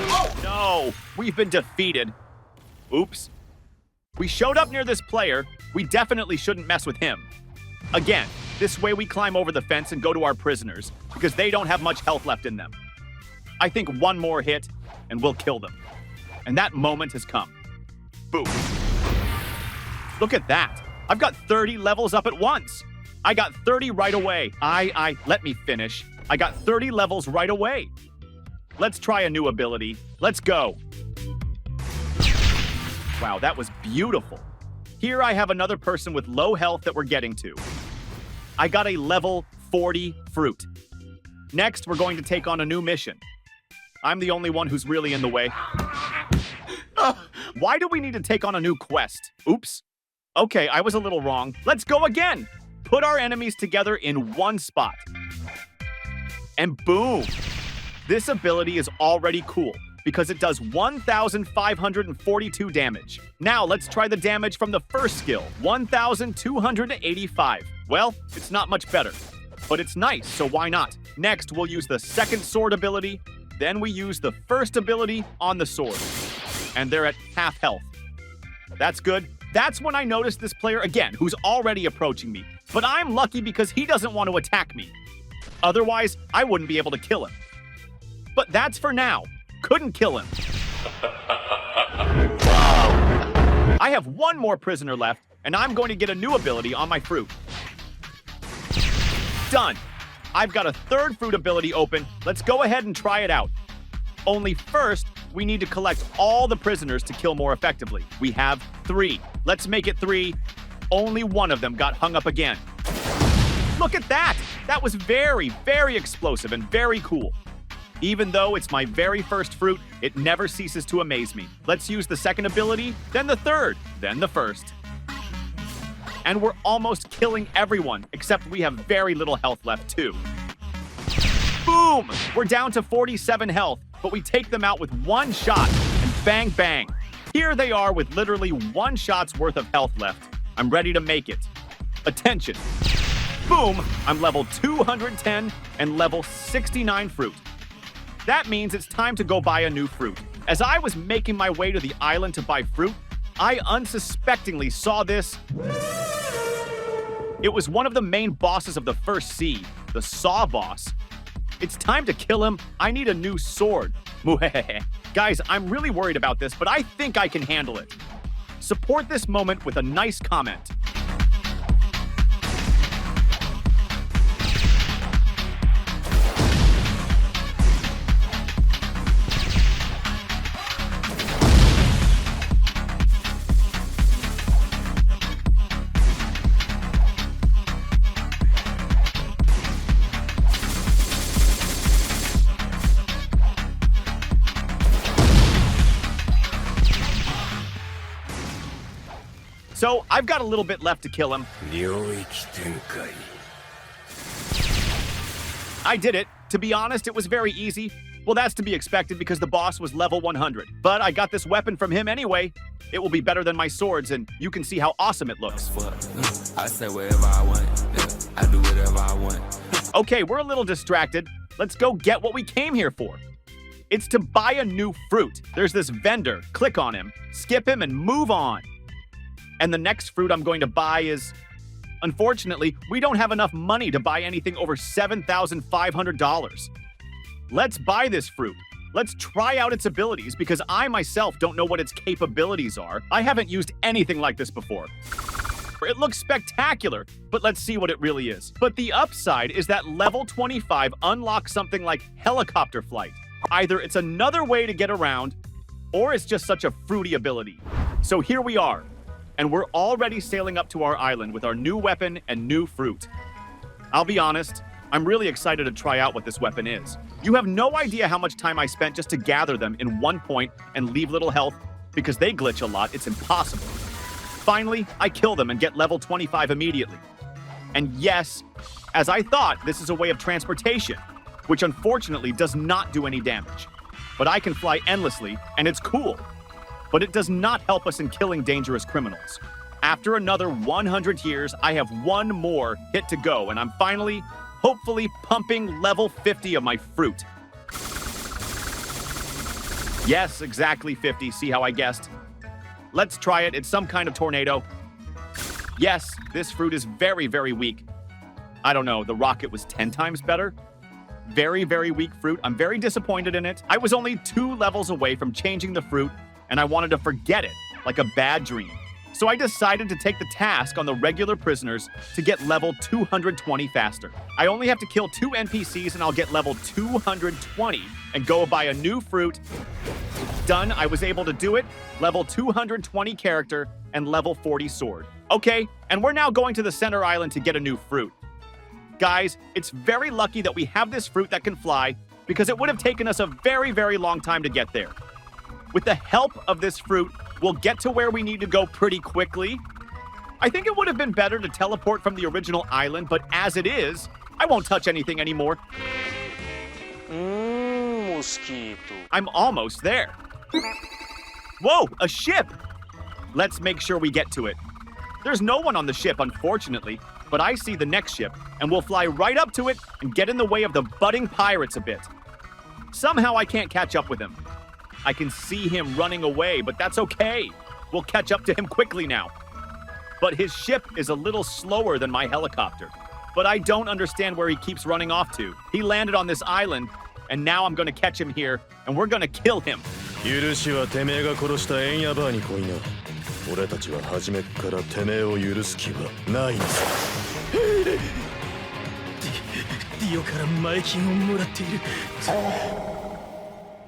Oh, no. We've been defeated. Oops. We showed up near this player. We definitely shouldn't mess with him. Again, this way we climb over the fence and go to our prisoners, because they don't have much health left in them. I think one more hit, and we'll kill them. And that moment has come. Boom. Look at that. I've got 30 levels up at once. I got 30 right away. Let me finish. I got 30 levels right away. Let's try a new ability. Let's go. Wow, that was beautiful. Here I have another person with low health that we're getting to. I got a level 40 fruit. Next, we're going to take on a new mission. I'm the only one who's really in the way. Why do we need to take on a new quest? Oops. Okay, I was a little wrong. Let's go again. Put our enemies together in one spot. And boom. This ability is already cool because it does 1,542 damage. Now let's try the damage from the first skill, 1,285. Well, it's not much better, but it's nice, so why not? Next, we'll use the second sword ability. Then we use the first ability on the sword. And they're at half health. That's good. That's when I noticed this player again, who's already approaching me. But I'm lucky because he doesn't want to attack me. Otherwise, I wouldn't be able to kill him. But that's for now. Couldn't kill him. I have one more prisoner left, and I'm going to get a new ability on my fruit. Done. I've got a third fruit ability open. Let's go ahead and try it out. Only first, we need to collect all the prisoners to kill more effectively. We have 3. Let's make it 3. Only one of them got hung up again. Look at that! That was very, very explosive and very cool. Even though it's my very first fruit, it never ceases to amaze me. Let's use the second ability, then the third, then the first. And we're almost killing everyone, except we have very little health left too. Boom! We're down to 47 health, but we take them out with one shot, and bang bang. Here they are with literally one shot's worth of health left. I'm ready to make it. Attention. Boom! I'm level 210 and level 69 fruit. That means it's time to go buy a new fruit. As I was making my way to the island to buy fruit, I unsuspectingly saw this. It was one of the main bosses of the first sea, the Saw boss. It's time to kill him. I need a new sword. Guys, I'm really worried about this, but I think I can handle it. Support this moment with a nice comment. So, I've got a little bit left to kill him. I did it. To be honest, it was very easy. Well, that's to be expected because the boss was level 100. But I got this weapon from him anyway. It will be better than my swords, and you can see how awesome it looks. I say whatever I want. I do whatever I want. Okay, we're a little distracted. Let's go get what we came here for. It's to buy a new fruit. There's this vendor. Click on him, skip him, and move on. And the next fruit I'm going to buy is... Unfortunately, we don't have enough money to buy anything over $7,500. Let's buy this fruit. Let's try out its abilities because I myself don't know what its capabilities are. I haven't used anything like this before. It looks spectacular, but let's see what it really is. But the upside is that level 25 unlocks something like helicopter flight. Either it's another way to get around, or it's just such a fruity ability. So here we are. And we're already sailing up to our island with our new weapon and new fruit. I'll be honest, I'm really excited to try out what this weapon is. You have no idea how much time I spent just to gather them in one point and leave little health, because they glitch a lot, it's impossible. Finally, I kill them and get level 25 immediately. And yes, as I thought, this is a way of transportation, which unfortunately does not do any damage. But I can fly endlessly, and it's cool. But it does not help us in killing dangerous criminals. After another 100 years, I have one more hit to go, and I'm finally, hopefully, pumping level 50 of my fruit. Yes, exactly 50. See how I guessed? Let's try it. It's some kind of tornado. Yes, this fruit is very, very weak. I don't know, the rocket was 10 times better. Very, very weak fruit. I'm very disappointed in it. I was only 2 levels away from changing the fruit, and I wanted to forget it, like a bad dream. So I decided to take the task on the regular prisoners to get level 220 faster. I only have to kill 2 NPCs and I'll get level 220 and go buy a new fruit. Done, I was able to do it. Level 220 character and level 40 sword. Okay, and we're now going to the center island to get a new fruit. Guys, it's very lucky that we have this fruit that can fly because it would have taken us a very, very long time to get there. With the help of this fruit, we'll get to where we need to go pretty quickly. I think it would have been better to teleport from the original island, but as it is, I won't touch anything anymore. Mosquito. I'm almost there. Whoa, a ship! Let's make sure we get to it. There's no one on the ship, unfortunately, but I see the next ship, and we'll fly right up to it and get in the way of the budding pirates a bit. Somehow I can't catch up with him. I can see him running away, but that's okay. We'll catch up to him quickly now. But his ship is a little slower than my helicopter. But I don't understand where he keeps running off to. He landed on this island, and now I'm going to catch him here, and we're going to kill him.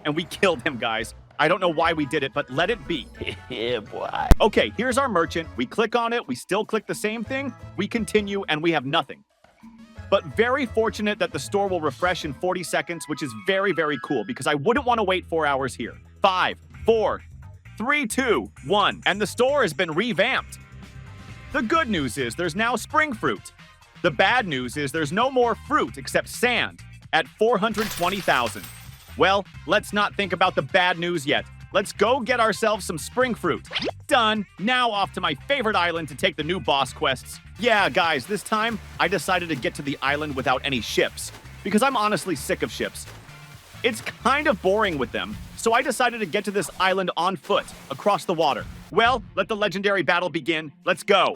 And we killed him, guys. I don't know why we did it, but let it be. Yeah, boy. Okay, here's our merchant. We click on it, we still click the same thing, we continue, and we have nothing. But very fortunate that the store will refresh in 40 seconds, which is very, very cool, because I wouldn't want to wait 4 hours here. 5, 4, 3, 2, 1. And the store has been revamped. The good news is there's now spring fruit. The bad news is there's no more fruit except sand at 420,000. Well, let's not think about the bad news yet. Let's go get ourselves some spring fruit. Done. Now off to my favorite island to take the new boss quests. Yeah, guys, this time I decided to get to the island without any ships because I'm honestly sick of ships. It's kind of boring with them, so I decided to get to this island on foot, across the water. Well, let the legendary battle begin. Let's go.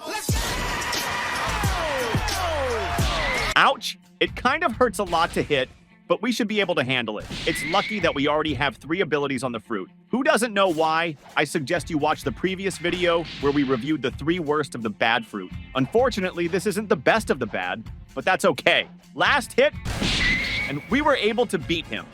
Ouch! It kind of hurts a lot to hit, but we should be able to handle it. It's lucky that we already have 3 abilities on the fruit. Who doesn't know why? I suggest you watch the previous video where we reviewed the 3 worst of the bad fruit. Unfortunately, this isn't the best of the bad, but that's okay. Last hit, and we were able to beat him.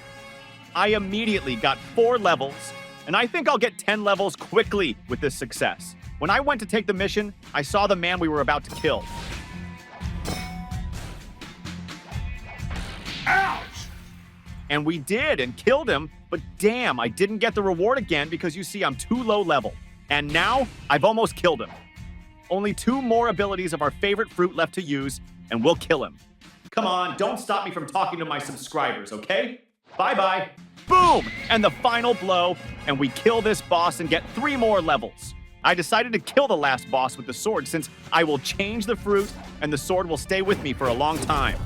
I immediately got 4 levels, and I think I'll get 10 levels quickly with this success. When I went to take the mission, I saw the man we were about to kill. Ouch! And we did, and killed him, but damn, I didn't get the reward again because you see I'm too low level. And now, I've almost killed him. Only 2 more abilities of our favorite fruit left to use, and we'll kill him. Come on, don't stop me from talking to my subscribers, okay? Bye-bye. Boom! And the final blow, and we kill this boss and get 3 more levels. I decided to kill the last boss with the sword since I will change the fruit, and the sword will stay with me for a long time.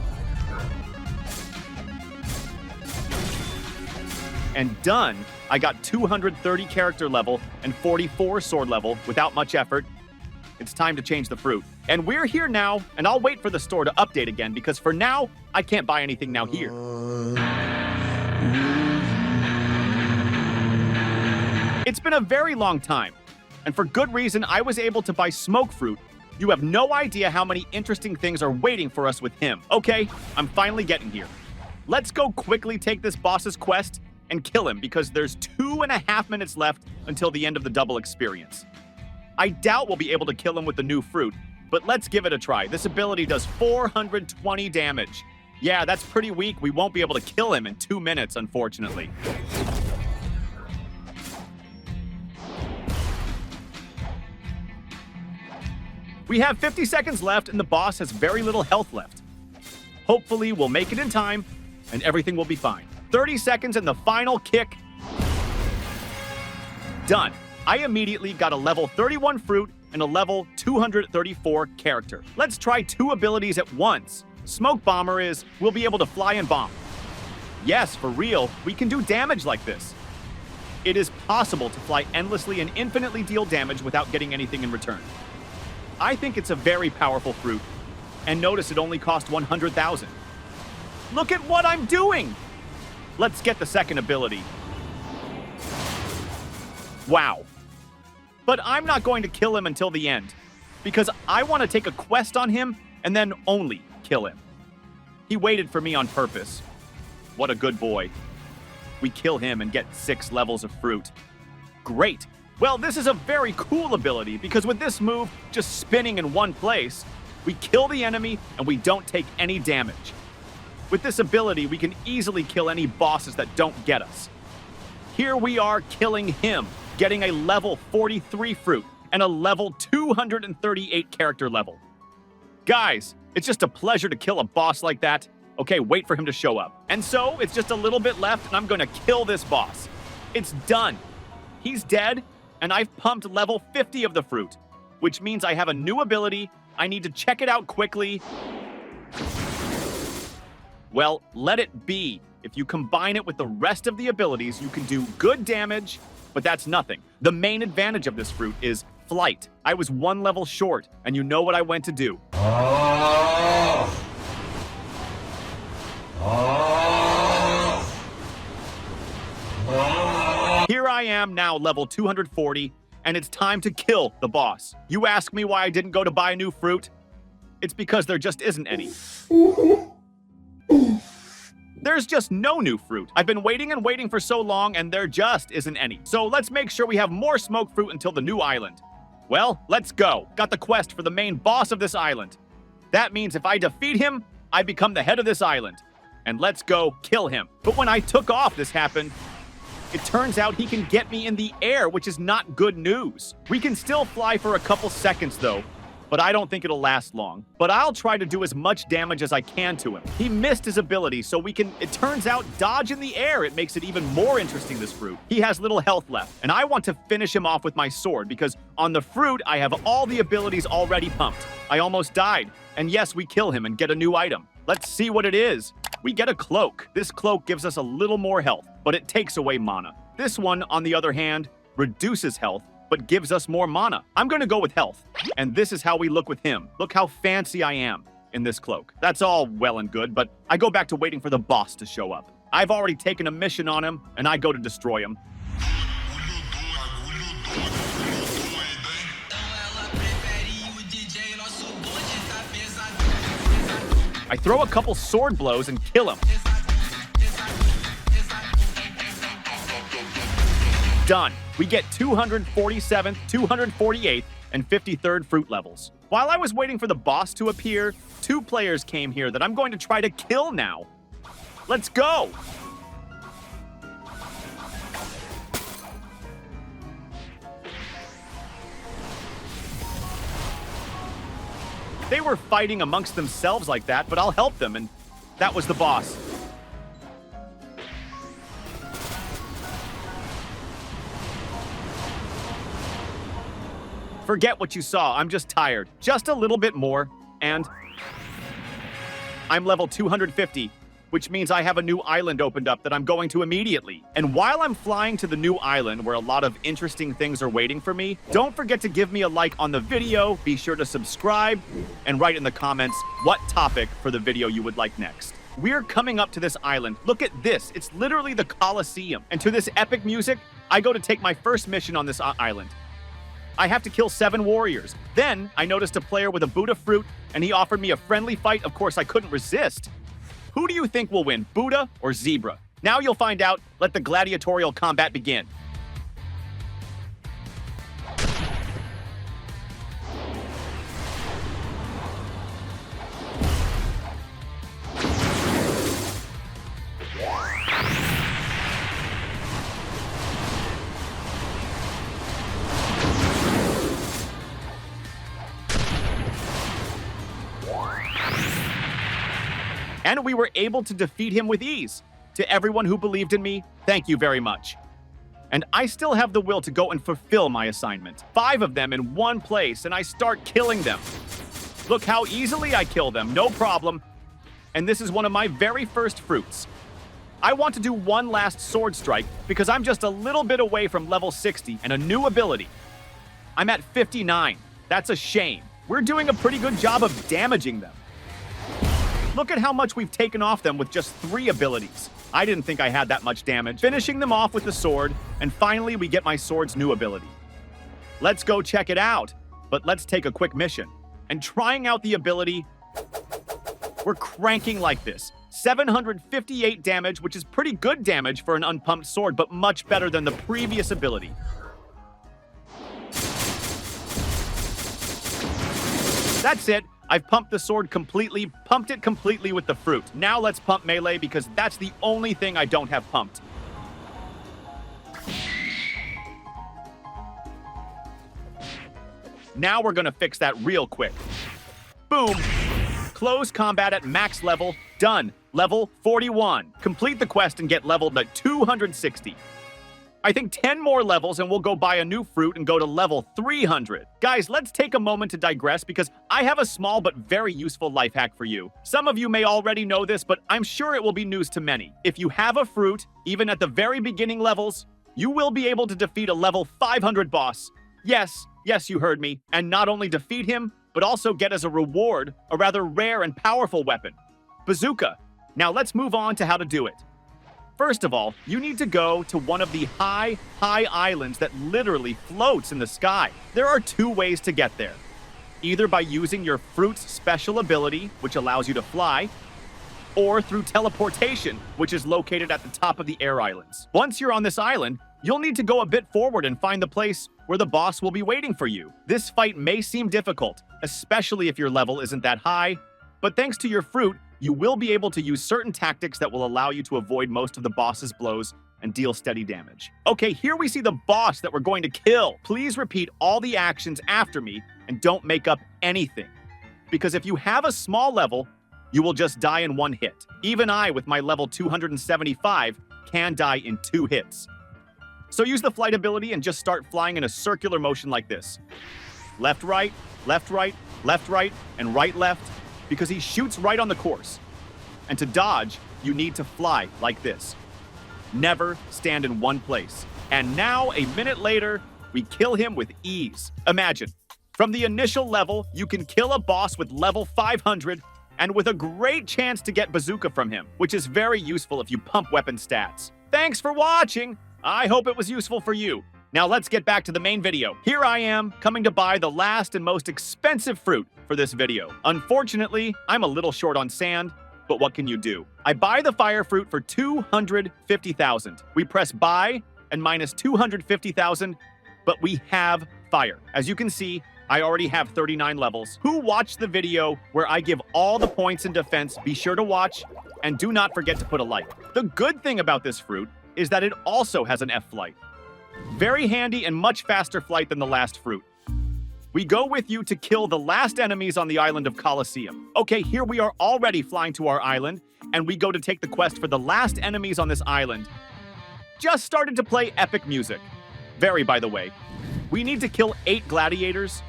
And done. I got 230 character level and 44 sword level without much effort. It's time to change the fruit. And we're here now, and I'll wait for the store to update again because for now, I can't buy anything now here. It's been a very long time, and for good reason, I was able to buy smoke fruit. You have no idea how many interesting things are waiting for us with him. Okay, I'm finally getting here. Let's go quickly take this boss's quest and kill him because there's 2.5 minutes left until the end of the double experience. I doubt we'll be able to kill him with the new fruit, but let's give it a try. This ability does 420 damage. Yeah, that's pretty weak. We won't be able to kill him in 2 minutes, unfortunately. We have 50 seconds left, and the boss has very little health left. Hopefully, we'll make it in time, and everything will be fine. 30 seconds and the final kick. Done. I immediately got a level 31 fruit and a level 234 character. Let's try 2 abilities at once. Smoke Bomber is, we'll be able to fly and bomb. Yes, for real, we can do damage like this. It is possible to fly endlessly and infinitely deal damage without getting anything in return. I think it's a very powerful fruit. And notice it only cost 100,000. Look at what I'm doing! Let's get the second ability. Wow. But I'm not going to kill him until the end, because I want to take a quest on him and then only kill him. He waited for me on purpose. What a good boy. We kill him and get 6 levels of fruit. Great. Well, this is a very cool ability, because with this move, just spinning in one place, we kill the enemy and we don't take any damage. With this ability, we can easily kill any bosses that don't get us. Here we are killing him, getting a level 43 fruit and a level 238 character level. Guys, it's just a pleasure to kill a boss like that. Okay, wait for him to show up. And so, it's just a little bit left and I'm going to kill this boss. It's done. He's dead, and I've pumped level 50 of the fruit, which means I have a new ability. I need to check it out quickly. Well, let it be. If you combine it with the rest of the abilities, you can do good damage, but that's nothing. The main advantage of this fruit is flight. I was 1 level short, and you know what I went to do. Here I am now, level 240, and it's time to kill the boss. You ask me why I didn't go to buy a new fruit? It's because there just isn't any. There's just no new fruit. I've been waiting and waiting for so long, and there just isn't any. So let's make sure we have more smoke fruit until the new island. Well, let's go. Got the quest for the main boss of this island. That means if I defeat him, I become the head of this island. And let's go kill him. But when I took off, this happened. It turns out he can get me in the air, which is not good news. We can still fly for a couple seconds, though. but I don't think it'll last long. But I'll try to do as much damage as I can to him. He missed his ability, so we can, it turns out, dodge in the air. It makes it even more interesting, this fruit. He has little health left, and I want to finish him off with my sword because on the fruit, I have all the abilities already pumped. I almost died, and yes, we kill him and get a new item. Let's see what it is. We get a cloak. This cloak gives us a little more health, but it takes away mana. This one, on the other hand, reduces health, but gives us more mana. I'm gonna go with health. And this is how we look with him. Look how fancy I am in this cloak. That's all well and good, but I go back to waiting for the boss to show up. I've already taken a mission on him, and I go to destroy him. I throw a couple sword blows and kill him. Done. We get 247th, 248th, and 53rd fruit levels. While I was waiting for the boss to appear, 2 players came here that I'm going to try to kill now. Let's go! They were fighting amongst themselves like that, but I'll help them, and that was the boss. Forget what you saw, I'm just tired. Just a little bit more, and I'm level 250, which means I have a new island opened up that I'm going to immediately. And while I'm flying to the new island where a lot of interesting things are waiting for me, don't forget to give me a like on the video, be sure to subscribe, and write in the comments what topic for the video you would like next. We're coming up to this island. Look at this, it's literally the Colosseum. And to this epic music, I go to take my first mission on this island. I have to kill 7 warriors. Then, I noticed a player with a Buddha fruit, and he offered me a friendly fight. Of course, I couldn't resist. Who do you think will win, Buddha or Zebra? Now you'll find out. Let the gladiatorial combat begin. And we were able to defeat him with ease. To everyone who believed in me, thank you very much. And I still have the will to go and fulfill my assignment. 5 of them in one place, and I start killing them. Look how easily I kill them, no problem. And this is one of my very first fruits. I want to do one last sword strike because I'm just a little bit away from level 60 and a new ability. I'm at 59. That's a shame. We're doing a pretty good job of damaging them. Look at how much we've taken off them with just 3 abilities. I didn't think I had that much damage. Finishing them off with the sword, and finally we get my sword's new ability. Let's go check it out, but let's take a quick mission. And trying out the ability, we're cranking like this. 758 damage, which is pretty good damage for an unpumped sword, but much better than the previous ability. That's it. I've pumped the sword completely, pumped it completely with the fruit. Now let's pump melee because that's the only thing I don't have pumped. Now we're gonna fix that real quick. Boom. Close combat at max level. Done. Level 41. Complete the quest and get leveled at 260. I think 10 more levels and we'll go buy a new fruit and go to level 300. Guys, let's take a moment to digress because I have a small but very useful life hack for you. Some of you may already know this, but I'm sure it will be news to many. If you have a fruit, even at the very beginning levels, you will be able to defeat a level 500 boss. Yes, you heard me. And not only defeat him, but also get as a reward a rather rare and powerful weapon, bazooka. Now let's move on to how to do it. First of all, you need to go to one of the high islands that literally floats in the sky. There are 2 ways to get there. Either by using your fruit's special ability, which allows you to fly, or through teleportation, which is located at the top of the air islands. Once you're on this island, you'll need to go a bit forward and find the place where the boss will be waiting for you. This fight may seem difficult, especially if your level isn't that high, but thanks to your fruit, you will be able to use certain tactics that will allow you to avoid most of the boss's blows and deal steady damage. Okay, here we see the boss that we're going to kill. Please repeat all the actions after me and don't make up anything. Because if you have a small level, you will just die in one hit. Even I, with my level 275, can die in 2 hits. So use the flight ability and just start flying in a circular motion like this. Left, right, left, right, left, right, and right, left, because he shoots right on the course. And to dodge, you need to fly like this. Never stand in one place. And now, a minute later, we kill him with ease. Imagine, from the initial level, you can kill a boss with level 500 and with a great chance to get bazooka from him, which is very useful if you pump weapon stats. Thanks for watching! I hope it was useful for you. Now let's get back to the main video. Here I am, coming to buy the last and most expensive fruit for this video. Unfortunately, I'm a little short on sand, but what can you do? I buy the fire fruit for 250,000. We press buy and minus 250,000, but we have fire. As you can see, I already have 39 levels. Who watched the video where I give all the points in defense? Be sure to watch and do not forget to put a like. The good thing about this fruit is that it also has an F flight. Very handy and much faster flight than the last fruit. We go with you to kill the last enemies on the island of Colosseum. Okay, here we are already flying to our island, and we go to take the quest for the last enemies on this island. Just started to play epic music. Very, by the way. We need to kill 8 gladiators.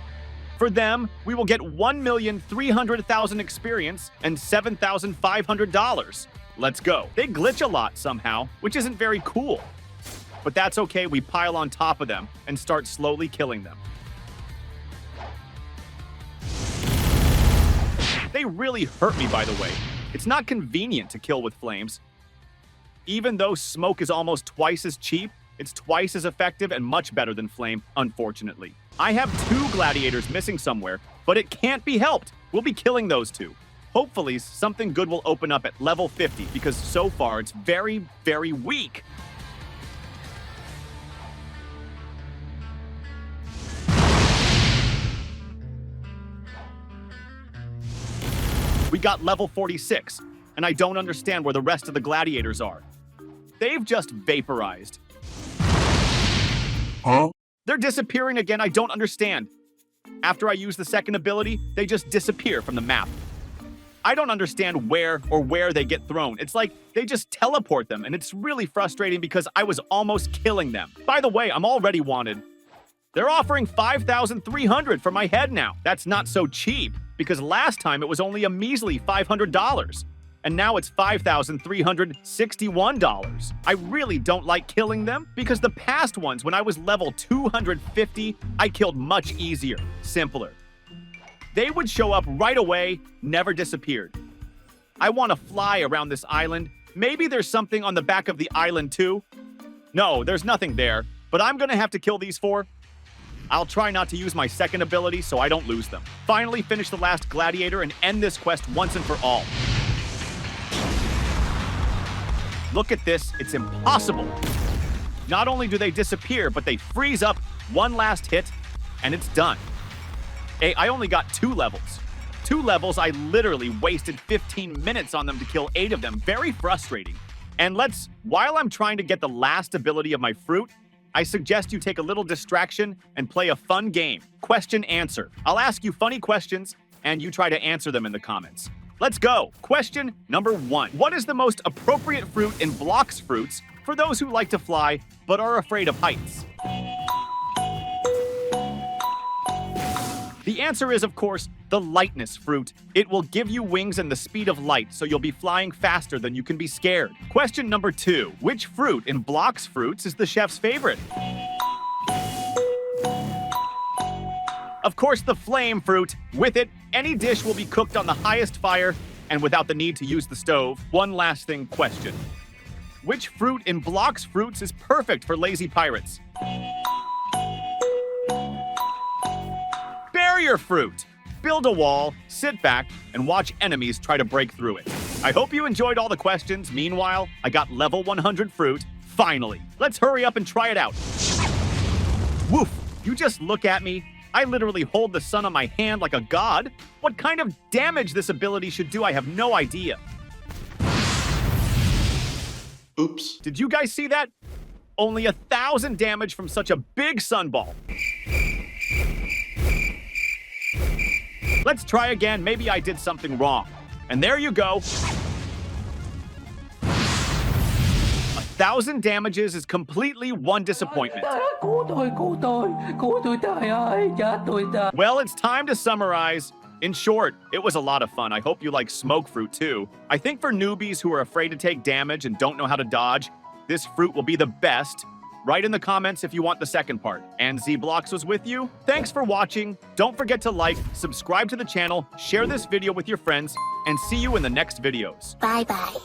For them, we will get 1,300,000 experience and $7,500. Let's go. They glitch a lot somehow, which isn't very cool. But that's okay, we pile on top of them and start slowly killing them. They really hurt me, by the way. It's not convenient to kill with flames. Even though smoke is almost twice as cheap, it's twice as effective and much better than flame, unfortunately. I have 2 gladiators missing somewhere, but it can't be helped. We'll be killing those 2. Hopefully, something good will open up at level 50, because so far it's very, very weak. We got level 46, and I don't understand where the rest of the gladiators are. They've just vaporized. Huh? They're disappearing again, I don't understand. After I use the second ability, they just disappear from the map. I don't understand where they get thrown. It's like they just teleport them, and it's really frustrating because I was almost killing them. By the way, I'm already wanted. They're offering 5,300 for my head now. That's not so cheap, because last time it was only a measly $500, and now it's $5,361. I really don't like killing them, because the past ones, when I was level 250, I killed much easier, simpler. They would show up right away, never disappeared. I want to fly around this island. Maybe there's something on the back of the island too? No, there's nothing there, but I'm gonna have to kill these 4. I'll try not to use my second ability so I don't lose them. Finally finish the last gladiator and end this quest once and for all. Look at this, it's impossible. Not only do they disappear, but they freeze up, one last hit, and it's done. Hey, I only got 2 levels. 2 levels, I literally wasted 15 minutes on them to kill 8 of them. Very frustrating. And while I'm trying to get the last ability of my fruit, I suggest you take a little distraction and play a fun game. Question answer. I'll ask you funny questions, and you try to answer them in the comments. Let's go. Question number 1. What is the most appropriate fruit in Blox Fruits for those who like to fly but are afraid of heights? The answer is, of course, the lightness fruit. It will give you wings and the speed of light, so you'll be flying faster than you can be scared. Question number 2. Which fruit in Blox Fruits is the chef's favorite? Of course, the flame fruit. With it, any dish will be cooked on the highest fire and without the need to use the stove. One last thing question. Which fruit in Blox Fruits is perfect for lazy pirates? Barrier fruit. Build a wall, sit back, and watch enemies try to break through it. I hope you enjoyed all the questions. Meanwhile, I got level 100 fruit. Finally. Let's hurry up and try it out. Woof. You just look at me. I literally hold the sun on my hand like a god. What kind of damage this ability should do, I have no idea. Oops. Did you guys see that? Only 1,000 damage from such a big sunball. Let's try again. Maybe I did something wrong. And there you go. 1,000 damages is completely one disappointment. Well, it's time to summarize. In short, it was a lot of fun. I hope you like smoke fruit too. I think for newbies who are afraid to take damage and don't know how to dodge, this fruit will be the best. Write in the comments if you want the second part. And Z-Blocks was with you. Thanks for watching. Don't forget to like, subscribe to the channel, share this video with your friends, and see you in the next videos. Bye-bye.